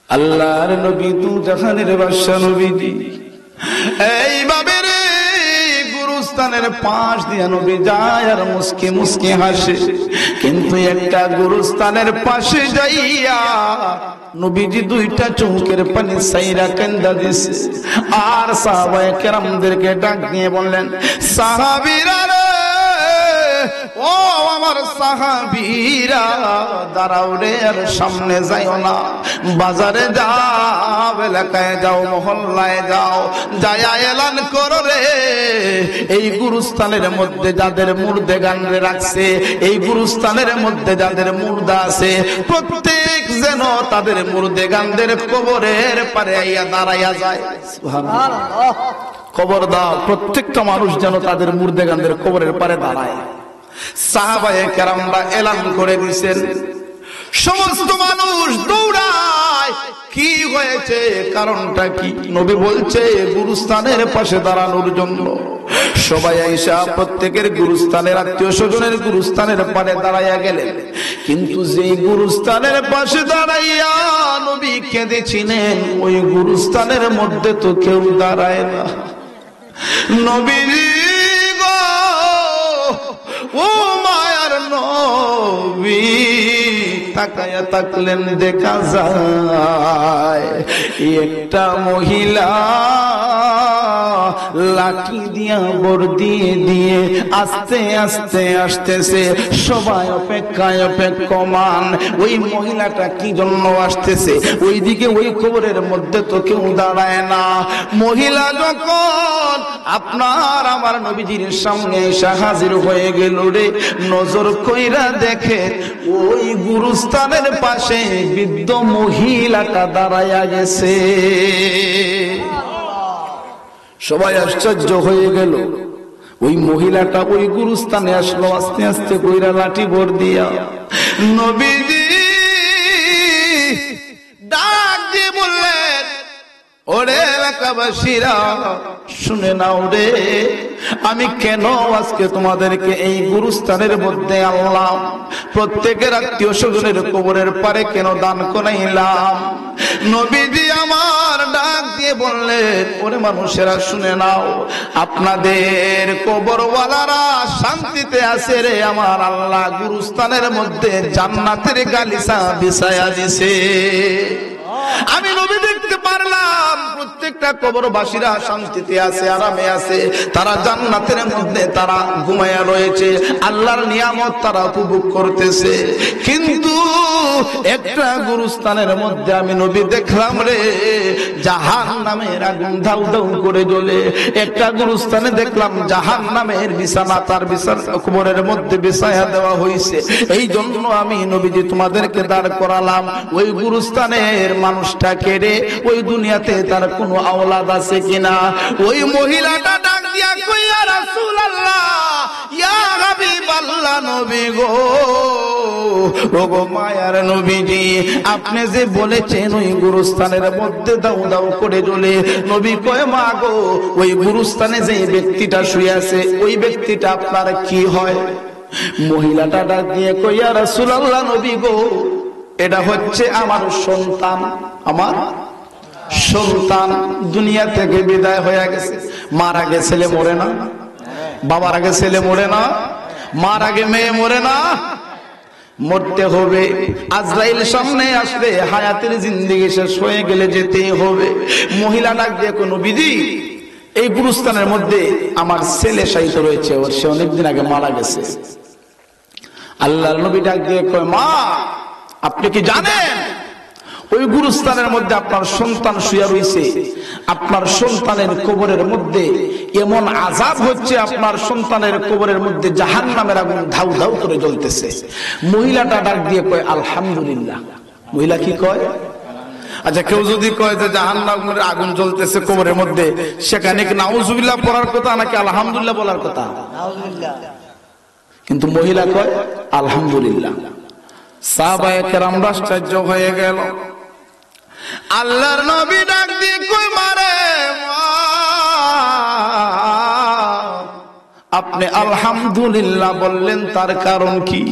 আল্লাহর নবী দু জাহানের বাদশা নবীজি এইভাবে রে গুরুস্থানের পাশ দিয়ে নবী যায় আর মুস্কি মুস্কি হাসে। কিন্তু একটা গুরুস্থানের পাশে যাইয়া নবীজি দুইটা চোখের পানি সাইরা কান্দা দিছে। আর সাহাবায়ে কেরামদেরকে ডাক দিয়ে বললেন, সাহাবীরা রে, ও আমার সাহাবীরা, দাঁড়াও রে, আর সামনে যাইও না, বাজারে যাও, এলাকায় যাও, মহল্লায় যাও, যায়া এলান করো রে, এই গুরুস্থানের মধ্যে যাদের মুর্দে গান্ডে রাখছে, এই গুরুস্থানের মধ্যে যাদের মুর্দা আছে, প্রত্যেক যেন তাদের মুর্দে গান্ডের কবরের পারে আইয়া দাঁড়াইয়া যায়। সুবহানাল্লাহ। খবরদার প্রত্যেকটা মানুষ যেন তাদের মুর্দেগানদের কবরের পারে দাঁড়ায়। সাহাবায়ে কেরামরা এলান করে দিয়েছেন, সমস্ত মানুষ দৌড়ায়। কি হয়েছে, কারণটা কি? নবী বলছে গুরুস্থানের পাশে দাঁড়ানোর জন্য। সবাই আইসা প্রত্যেকের গুরুস্থানের আত্মীয় স্বজনের গুরুস্থানের পারে দাঁড়াইয়া গেলেন। কিন্তু যেই গুরুস্থানের পাশে দাঁড়াইয়া নবী কেঁদেছিলেন, ওই গুরুস্থানের মধ্যে তো কেউ দাঁড়ায় না। নবীজি গো, ও মায়ার নবী, তাকায়া তাকলেন, দেখা যায় একটা মহিলা লাঠি দিয়া বর দিয়ে দিয়ে আস্তে আস্তে আসতেছে। সবাই অপেক্ষায় অপেক্ষমান, ওই মহিলাটা কি জন্য আসতেছে? ওইদিকে ওই কবরের মধ্যে তো কেউ দাঁড়ায় না। মহিলা যখন আপনার আমার নবীজির সামনে এসে হাজির হয়ে গেল রে, নজর কইরা দেখে ওই গুরুস্থানের পাশে বৃদ্ধ মহিলাটা দাঁড়ায়া গেছে। সবাই আশ্চর্য হয়ে গেল। ওই মহিলাটা ওই গুরুস্থানে আসলো আস্তে আস্তে কইরা লাঠি ভর দিয়া। নবীজি ডাক দিয়ে বললেন, ওরে এলাকাবাসীরা শুনে নাও রে, আমি কেন আজকে তোমাদেরকে এই গুরুস্থানের মধ্যে আনলাম? প্রত্যেকের আত্মীয় স্বজনের কবরের পারে কেন দান করাইলাম? নবীজি আমার ডাক দিয়ে বললেন, ওরে মানুষেরা শুনে নাও, আপনাদের কবরওয়ালারা শান্তিতে আছে রে, আমার আল্লাহ গুরুস্থানের মধ্যে জান্নাতের গালিচা বিছায়া দিছে। আমি নবী দেখতে পারলাম প্রত্যেকটা কবরবাসীরা শান্তিতে আছে, আরামে আছে, তারা জান্নাতের মধ্যে তারা ঘুমায়া রয়েছে, আল্লাহর নিয়ামত তারা উপভোগ করতেছে। কিন্তু একটা গুরুস্থানের মধ্যে আমি নবী দেখলাম রে, জাহান্নামের আগুন ধাউ ধাউ করে জ্বলে। একটা গুরুস্থানে দেখলাম জাহান্নামের বিছানা তার বিছানা কবরের মধ্যে বিছায়া দেওয়া হয়েছে। এই জন্য আমি নবীজি তোমাদেরকে দাঁড় করালাম। ওই গুরুস্থানের মানুষটা কেড়ে ওই দুনিয়াতে তার কোনো আওলাদ আছে কিনা? ওই মহিলাটা ডাক দিয়া কই, ইয়া রাসূলুল্লাহ, ইয়া হাবিবাল্লাহ, নবী গো, ওগো মায়ার নবীজি, আপনি যে বলেছেন ওই গুরুস্থানের মধ্যে দাউ দাউ করে জ্বলে। নবী কয়, মা গো, ওই গুরুস্থানে যে ব্যক্তিটা শুয়ে আছে ওই ব্যক্তিটা আপনার কি হয়? মহিলাটা ডাক দিয়ে কই, ইয়া রাসূলুল্লাহ, নবী গো, এটা হচ্ছে আমার সন্তান। আমার সন্তান দুনিয়া থেকে বিদায় হয়ে গেছে। মার আগে ছেলে মরে না, বাবার আগে ছেলে মরে না, মার আগে মেয়ে মরে না, মরতে হবে। আজরাইল সামনে আসলে হায়াতের জিন্দেগি শেষ হয়ে গেলে যেতেই হবে। মহিলা ডাক দিয়ে, কোনো বিধি এই গুরুস্থানের মধ্যে আমার ছেলে শায়িত রয়েছে, ওর সে অনেকদিন আগে মারা গেছে। আল্লাহর নবী ডাক দিয়ে কয়, মা আপনি কি জানেন ওই গুরুস্থানের মধ্যে আপনার সন্তান শুয়ে রয়েছে? আপনার সন্তানের কবরের মধ্যে এমন আযাব হচ্ছে, আপনার সন্তানের কবরের মধ্যে জাহান্নামের আগুন ধাউ ধাউ করে জ্বলতেছে। মহিলাটা ডাক দিয়ে কয়, আলহামদুলিল্লাহ। মহিলা কি কয়? আচ্ছা, কেউ যদি কয় যে জাহান্নামের আগুন জ্বলতেছে কবরের মধ্যে, সেখানে কি নাউজুবিল্লাহ পড়ার কথা নাকি আলহামদুলিল্লাহ বলার কথা? কিন্তু মহিলা কয় আলহামদুলিল্লাহ। সাহাবায়ে কেরাম আশ্চর্য হয়ে গেল। আল্লাহর নবী ডাক দিয়ে কই, মারে আপনি আলহামদুলিল্লাহ বললেন, তার কারণ কি?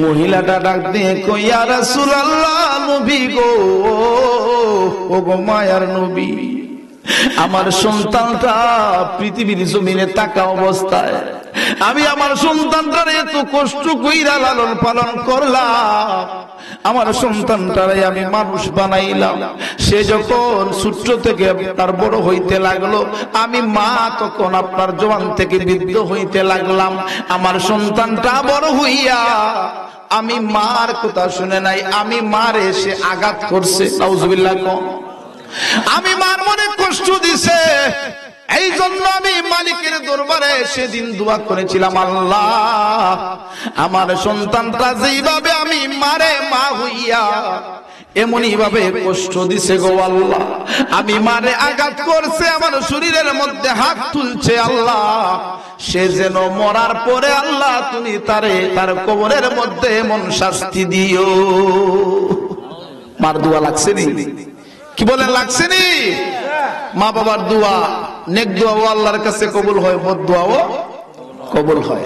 মহিলাটা ডাক দিয়ে কই, ইয়া রাসূলুল্লাহ, নবী গো, ওগো মায়ার নবী, আমার সন্তানটা পৃথিবীর জমিনে থাকা অবস্থায় আমি আমার সন্তানটারে এত কষ্ট কইরা লালন পালন করলাম, আমার সন্তানটারে আমি মানুষ বানাইলাম। সে যখন ছোট্ট থেকে তার বড় হইতে লাগলো, আমি মা তখন আপনার জবান থেকে বৃদ্ধ হইতে লাগলাম। আমার সন্তানটা বড় হইয়া আমি মার কথা শুনে নাই, আমি মার এসে আঘাত করছে। নাউজুবিল্লাহ। আমি মার মনে কষ্ট দিছে। এই জন্য আমি মালিকের দরবারে সেদিন দোয়া করেছিলাম, আল্লাহ আমার সন্তানটা যেইভাবে আমি মারে মা হইয়া এমনই ভাবে কষ্ট দিছে গো আল্লাহ, আমি মারে আঘাত করছে, আমার শরীরের মধ্যে হাত তুলছে আল্লাহ, সে যেন মরার পরে আল্লাহ তুমি তার কবরের মধ্যে এমন শাস্তি দিও। মার দোয়া লাগছে নি? কি বলেন লাগছে নি? মা বাবার দোয়া, নেক দোয়াও আল্লাহর কাছে কবুল হয়, বদ দোয়াও কবুল হয়।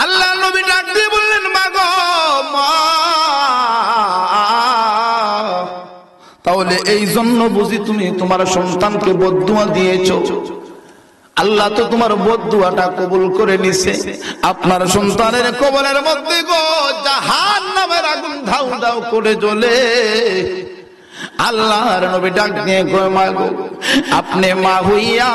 আল্লাহ নবী ডাক দিয়ে বললেন, মা গো মা, তাহলে এই জন্য বুঝি তুমি তোমার সন্তানকে বদদুয়া দিয়েছো? আল্লাহ তো তোমার বদদুয়াটা কবুল করে নিছে। আপনার সন্তানের কবরের মধ্যে গো জাহান্নামের আগুন ধাউ ধাউ করে জ্বলে। আল্লাহর নবী ডাক দিয়ে কয়, মা গো, আপনি মা হইয়া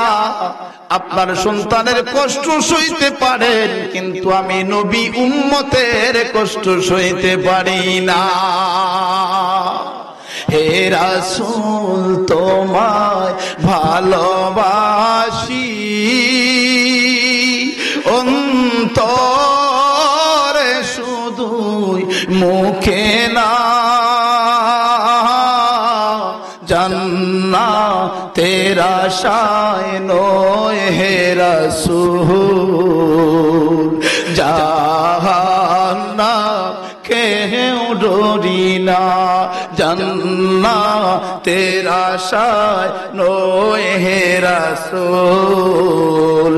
আপনার সন্তানের কষ্ট সইতে পারেন, কিন্তু আমি নবী উম্মতের কষ্ট সইতে পারি না। হে রাসূল তোমায় ভালোবাসি, অন্তরে শুধুই মুখে না, জান্নাতের আশায় নয় হে রাসূল, জাহান্নাম কেউ ডরি না, জান্নাতের আশায় নয় হে রাসূল,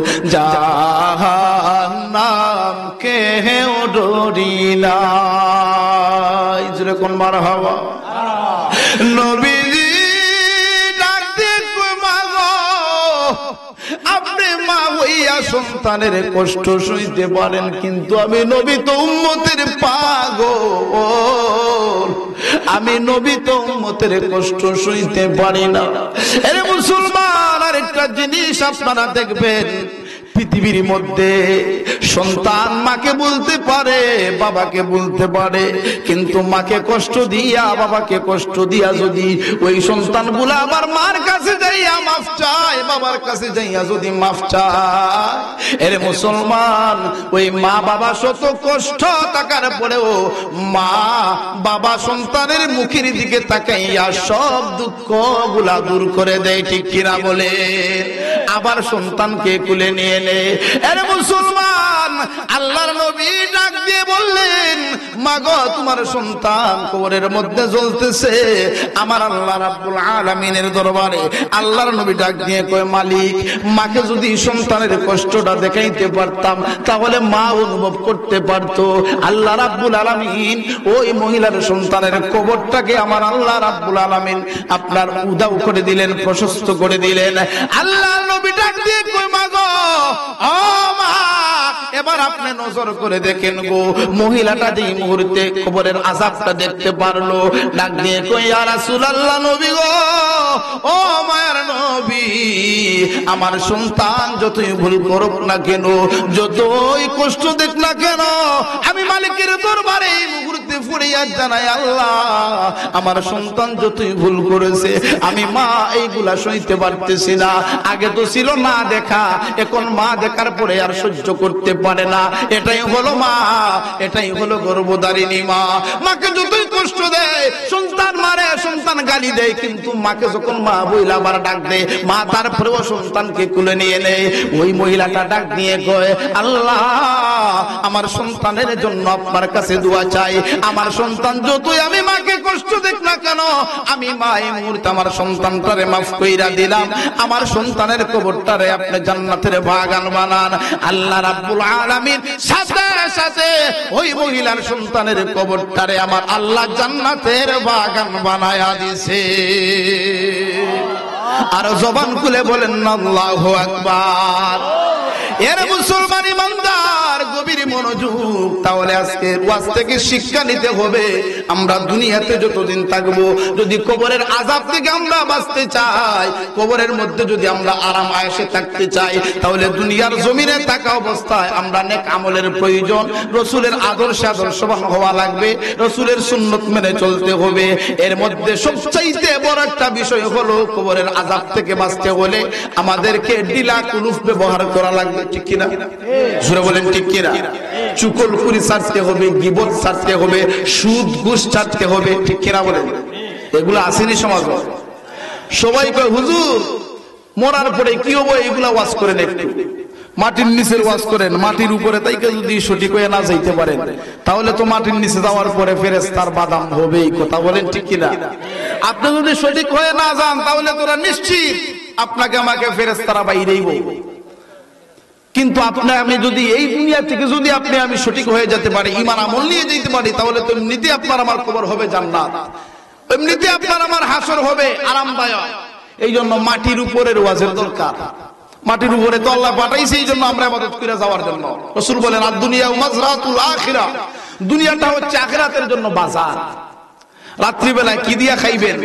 জাহান্নাম কেউ ডরি না। যেরকম মারহাবা। নবীজি ডাক দিয়ে কয়, মা গো, আপনি মা হইয়া সন্তানের কষ্ট সইতে পারেন, কিন্তু আমি নবী তো উম্মতের পাগল, আমি নবী তো উম্মতের কষ্ট সইতে পারি না। আরে মুসলমান, আরেকটা জিনিস আপনারা দেখবেন, পৃথিবীর মধ্যে সন্তান মাকে বলতে পারে, বাবাকে বলতে পারে, কিন্তু মাকে কষ্ট দিয়া, বাবাকে কষ্ট দিয়া যদি ওই সন্তানগুলা আবার মার কাছে যাইয়া মাফ চায়, বাবার কাছে যাইয়া যদি মাফ চায়, এর মুসলমান, ওই মা বাবা শত কষ্ট থাকার পরেও মা বাবা সন্তানের মুখের দিকে তাকাইয়া সব দুঃখ গুলা দূর করে দেয়, ঠিক কিনা বলে? আবার সন্তানকে কুলে নিয়ে নেয়। আরে মুসলমান, আল্লাহর নবী ডাক দিয়ে বললেন, মা গো, তোমার সন্তান কবরের মধ্যে জ্বলতেছে, আমার আল্লাহ রাব্বুল আলামিনের দরবারে আল্লাহর নবী ডাক দিয়ে কয়, মালিক, মাকে যদি সন্তানের কষ্টটা দেখাইতে পারতাম, তাহলে মা অনুভব করতে পারতো। আল্লাহ রাব্বুল আলামিন ওই মহিলার সন্তানের কবরটাকে আমার আল্লাহ রাব্বুল আলামিন আপনার উদাও করে দিলেন, প্রশস্ত করে দিলেন। আল্লাহ নবী ডাক দিয়ে কয়, মা গো, ও মা, এবার আপনি নজর করে দেখেন গো, মহিলাটা যেই মুহূর্তে কবরের আযাবটা দেখতে পারলো, ডাক দিয়ে কই, ইয়া রাসূলুল্লাহ, নবী গো, ও মায়ের নবী, আমার সন্তান যতই ভুল করুক না কেন, যতই কষ্ট দেখ না কেন, আমি মালিকের দরবারে এই মুহূর্তে ফরিয়াদ জানাই, আল্লাহ, আমার সন্তান যতই ভুল করেছে, আমি মা এইগুলা সইতে পারতেছি না। আগে তো ছিল না দেখা, এখন মা দেখার পরে আর সহ্য করতে পারে না। এটাই হলো মা, এটাই হলো গর্ভধারিণী মা। মাকে যতই কষ্ট দেয়, সন্তান মারে, সন্তান গালি দেয়, কিন্তু মাকে যখন মা বইলা আবার ডাক দেয়, মা তারপরেও সন্তানকে কুলে নিয়ে নেয়। ওই মহিলাটা ডাক দিয়ে কয়, আল্লাহ, আমার সন্তানের জন্য আপনার কাছে দোয়া চাই, আমার সন্তান যতই আমি মাকে কষ্ট দেখ না কেন, আমি মা এই মুহূর্তে আমার সন্তানটারে মাফ কইরা দিলাম, আমার সন্তানের কবরটারে আপনি জান্নাতের বাগান বানান। আল্লাহ রাব্বুল আলামিন সাথে সাথে ওই মহিলার সন্তানের কবরটারে আমার আল্লাহ জান্নাতের বাগান বানায়া দিছে। আর জবান খুলে বলেন আল্লাহু আকবার। এর মুসলমান ইমানদার, গভীর মনোযোগ। তাহলে আজকে ওয়াজ থেকে শিক্ষা নিতে হবে, আমরা দুনিয়াতে যতদিন থাকবো, যদি কবরের আযাব থেকে আমরা বাঁচতে চাই, কবরের মধ্যে যদি আমরা আরাম আয়েশে থাকতে চাই, তাহলে দুনিয়ার জমিনে থাকা অবস্থায় আমরা নেক আমলের প্রয়োজন, রাসূলের আদর্শবান হওয়া লাগবে, রাসূলের সুন্নাত মেনে চলতে হবে। এর মধ্যে সবচাইতে বড় একটা বিষয় হলো, কবরের আযাব থেকে বাঁচতে হলে আমাদেরকে ডিলা কুলুফ ব্যবহার করা লাগবে, ঠিক কিনা? জোরে বলেন ঠিক কিনা? চুকল কুলি চুগলি ছাড়তে হবে, গীবত ছাড়তে হবে, সুদ ঘুষ ছাড়তে হবে, ঠিক কিনা বলেন? এগুলো আসেনি সমাজ। সবাই কয় হুজুর মরার পরে কি হবো, এগুলা ওয়াজ করেন, একটু মাটির নিচের ওয়াজ করেন। মাটির উপরে তাইকে যদি সঠিক হয়ে না যাইতে পারেন তাহলে তো মাটির নিচে যাওয়ার পরে ফেরেশতার বাদাম হবে, এই কথা বলেন ঠিক কিনা? আপনি যদি সঠিক হয়ে না যান তাহলে তোরা নিশ্চিত আপনাকে আমাকে ফেরেশতারা বাইরেই বলবে। কিন্তু আপনি আমি যদি এই দুনিয়া থেকে যদি আপনি আমি সঠিক হয়ে যেতে পারি, ঈমান আমল নিয়ে যেতে পারি, তাহলে তো এমনিতে আপনার আমার কবর হবে জান্নাত, এমনিতে আপনার আমার হাসর হবে আরামদায়ক। এই জন্য মাটির উপরের ওয়াজের দরকার। মাটির উপরে তো আল্লাহ পাঠাইছে এই জন্য আমরা ইবাদত করে যাওয়ার জন্য। রাসূল বলেন আদ-দুনিয়া মাজরাতুল আখিরাহ, দুনিয়াটা হচ্ছে আখিরাতের জন্য বাজার। রাত্রি বেলায় কি দিয়া খাইবেন,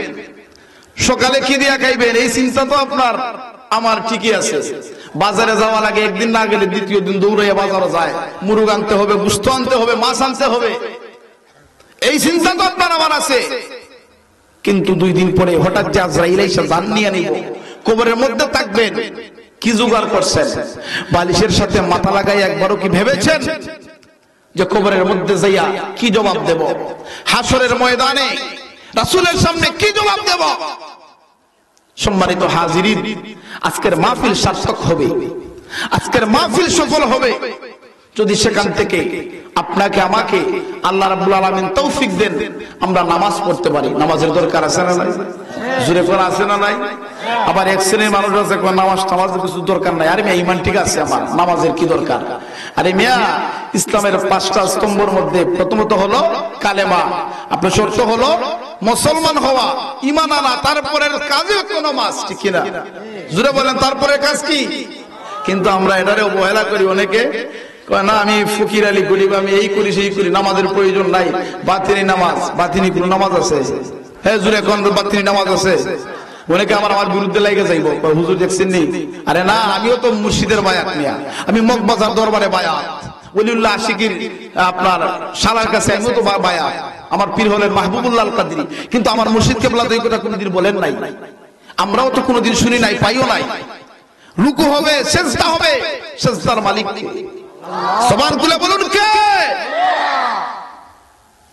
সকালে কি দিয়া খাইবেন, এই চিন্তা তো আপনার আমার ঠিকই আছে। বাজারে যাওয়া লাগে, একদিন না গেলে দ্বিতীয় দিন দৌড়াইয়া বাজারে যায়, মুরগ আনতে হবে, গোশত আনতে হবে, মাছ আনতে হবে, এই চিন্তা তো আপনার আমার আছে। কিন্তু 2 দিন পরে হঠাৎ যে আজরাইল এসে জান নিয়ে নিব, কবরের মধ্যে থাকবেন, কি জোগাড় করছেন? বালিশের সাথে মাথা লাগাই একবারও কি ভেবেছেন যে কবরের মধ্যে যাইয়া কি জবাব দেব? হাসরের ময়দানে রাসূলের সামনে কি জবাব দেব? সম্মানিত হাজিরিন, আজকের মাহফিল সার্থক হবে, আজকের মাহফিল সফল হবে যদি সেখান থেকে আপনাকে আমাকে আল্লাহ রাব্বুল আলামিন তৌফিক দেন আমরা নামাজ পড়তে পারি। নামাজের দরকার আছে না নাই? জোরে করে আছে না নাই? আবার এক শ্রেণীর মানুষ আছে নামাজের কিছু দরকার নাই। আরে মিয়া ঈমান ঠিক আছে, আমার নামাজের কি দরকার? আরে মিয়া ইসলামের 5টা স্তম্ভের মধ্যে প্রথমত হলো কালেমা, আপনার শর্ত হলো মুসলমান হওয়া, ঈমান আনা, তারপরের কাজে হলো নামাজ, ঠিক কিনা? জোরে বলেন তারপরের কাজ কি? কিন্তু আমরা এটারে অবহেলা করি। অনেকে কয় না আমি ফকির আলী গরিব, আমি এই করি সেই করি, নামাজের প্রয়োজন নাই। বাতিনি নামাজ, বাতিনি কোন নামাজ আছে? হ্যাঁ জুড়ে কোন বাতিনি নামাজ আছে? অনেকে আমার বিরুদ্ধে লাগে যাইব, হুজুর দেখছেন নি? আরে না, আমিও তো মুর্শিদের বায়াত নিয়া, আমি মগবাজার দরবারে বায়াত, ওলিউল্লাহ আশিকির আপনার শালার কাছে আমিও তো বায়াত, আমার পীর হলেন মাহবুবুল্লাহ আল কাদরি। কিন্তু আমার মুর্শিদ কেবলা তো এই কথা কোনদিন বলেন নাই, আমরাও তো কোনোদিন শুনি নাই, পাইও নাই। রুকু হবে, সেজদা হবে, সেজদার মালিক কে? জবান খুলে বলুন কে?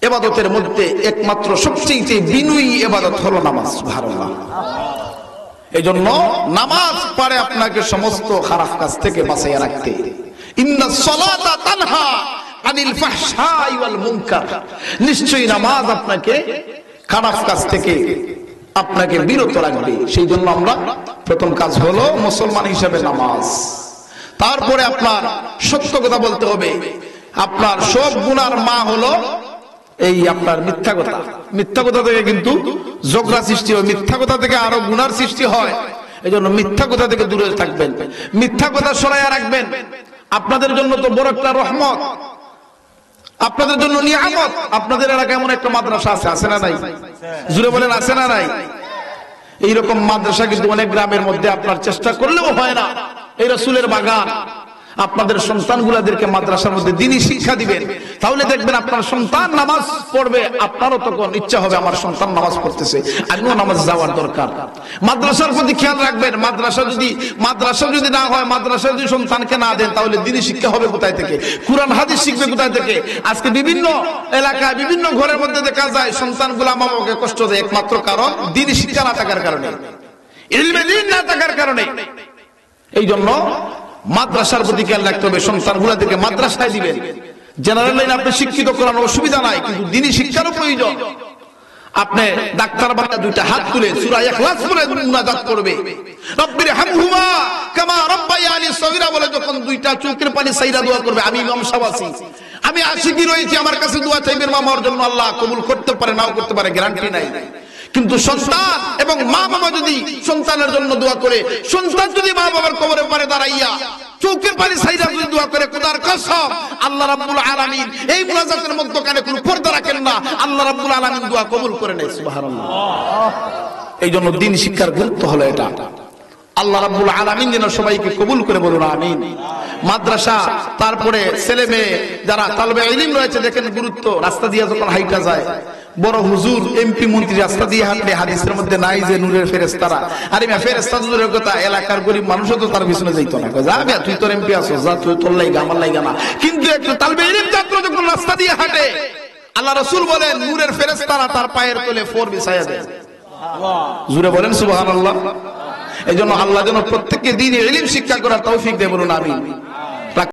ইবাদতের মধ্যে একমাত্র সবচেয়ে বিনয়ী ইবাদত হলো নামাজ। সুবহানাল্লাহ। এইজন্য নামাজ পড়ে আপনাকে সমস্ত খারাপ কাজ থেকে বাঁচিয়ে রাখতে। ইন্নাস সালাতা তানহা আনিল ফাহশাই ওয়াল মুনকার, নিশ্চয়ই নামাজ আপনাকে খারাপ কাজ থেকে আপনাকে বিরত রাখবে। সেই জন্য আমরা প্রথম কাজ হলো মুসলমান হিসেবে নামাজ। তারপরে আপনার সত্য কথা বলতে হবে। আপনার সব গুনার মা হলো এই আপনার মিথ্যা কথা। মিথ্যা কথা থেকে কিন্তু ঝগড়া সৃষ্টি হয়, মিথ্যা কথা থেকে আরো গুনার সৃষ্টি হয়। এই জন্য মিথ্যা কথা থেকে দূরে থাকবেন, মিথ্যা কথা সরাইয়া রাখবেন। আপনাদের জন্য তো বড় একটা রহমত, আপনাদের জন্য নিয়ামত। আপনাদের এলাকায় এমন একটা মাদ্রাসা আছে, আছে না নাই? জুড়ে বলেন আছে না নাই? এইরকম মাদ্রাসা কিন্তু অনেক গ্রামের মধ্যে আপনার চেষ্টা করলেও হয় না। এই রাসূলের বাগান, আপনাদের সন্তানগুলাদেরকে মাদ্রাসার মধ্যে দ্বীনি শিক্ষা দিবেন, তাহলে দেখবেন আপনার সন্তান নামাজ পড়বে, আপনারও তখন ইচ্ছা হবে আমার সন্তান নামাজ পড়তেছে, আমিও নামাজ যাওয়ার দরকার। মাদ্রাসার প্রতি খেয়াল রাখবেন। মাদ্রাসা যদি না হয়, মাদ্রাসা যদি সন্তানকে না দেন, তাহলে দ্বীনি শিক্ষা হবে কোথায় থেকে? কোরআন হাদিস শিখবে কোথায় থেকে? আজকে বিভিন্ন এলাকায় বিভিন্ন ঘরের মধ্যে দেখা যায় সন্তানগুলা মা বাবাকে কষ্ট দেয়, একমাত্র কারণ দ্বীনি শিক্ষা না থাকার কারণে, ইলমে দ্বীন না থাকার কারণে। এই জন্য মাদ্রাসার প্রতি খেয়াল রাখতে হবে। সন্তানগুলোদেরকে মাদ্রাসায় দিবেন। জেনারেল লাইন আপনি শিক্ষিত করানোর অসুবিধা নাই, কিন্তু দ্বীনি শিক্ষারও প্রয়োজন। আপনি ডাক্তার বান্দা 2টা হাত তুলে সূরা ইখলাস পড়ে মুনাজাত করবে, রব্বির হামহুমা কামা রাব্বায়ানি সগীরা বলে যখন 2টা চোখের পানি সাইরা দোয়া করবে। আমি ইমাম সাহেব আছি, আমি আশিকি রয়েছি, আমার কাছে দোয়া চাইবেন মামার জন্য, আল্লাহ কবুল করতে পারে নাও করতে পারে, গ্যারান্টি নাই। কিন্তু সন্তান এবং মা বাবা যদি সন্তানের জন্য দোয়া করে, সন্তান যদি মা বাবার কবরে পারে দাঁড়াইয়া চোখের পানি সাইরা যদি দোয়া করে, খোদার কসম আল্লাহ রাব্বুল আলামিন এই মুনাজাতের মধ্যখানে কোনো পর্দা রাখেন না, আল্লাহ রাব্বুল আলামিন দোয়া কবুল করে নেয়। সুবহানাল্লাহ। এই জন্য দ্বীন শিক্ষার গুরুত্ব হলো এটা। আল্লাহ রাব্বুল আলামিন যেন সবাইকে কবুল করে, বলুন আমিন। মাদ্রাসা, তারপরে ছেলে মেয়ে যারা তালবে ইলম রয়েছে, দেখেন গুরুত্ব। রাস্তা দিয়ে যখন হাইটা যায় বড় হুজুর এমপি মন্ত্রী রাস্তা দিয়ে হাঁটলে হাদিসের মধ্যে নাই যে নূরের ফেরেশতারা? আরে মিয়া ফেরেশতা দূরের কথা, এলাকার গরিব মানুষও তো তার পিছনে যাইতো না। যা মিয়া তুই তোর এমপি আছো, যা তুই তোর লাইগা আমার লাইগা না। কিন্তু একটু তালবে ইলম ছাত্র যখন রাস্তা দিয়ে হাঁটে, আল্লাহ রাসূল বলেন নূরের ফেরেশতারা তার পায়ের তলে ফোর বিছায়া দেয়। জোরে বলেন সুবহানাল্লাহ। এই জন্য আল্লাহ যেন প্রত্যেককে দ্বীনে ইলম শিক্ষা করার তৌফিক দেয়, বলুন আমিন।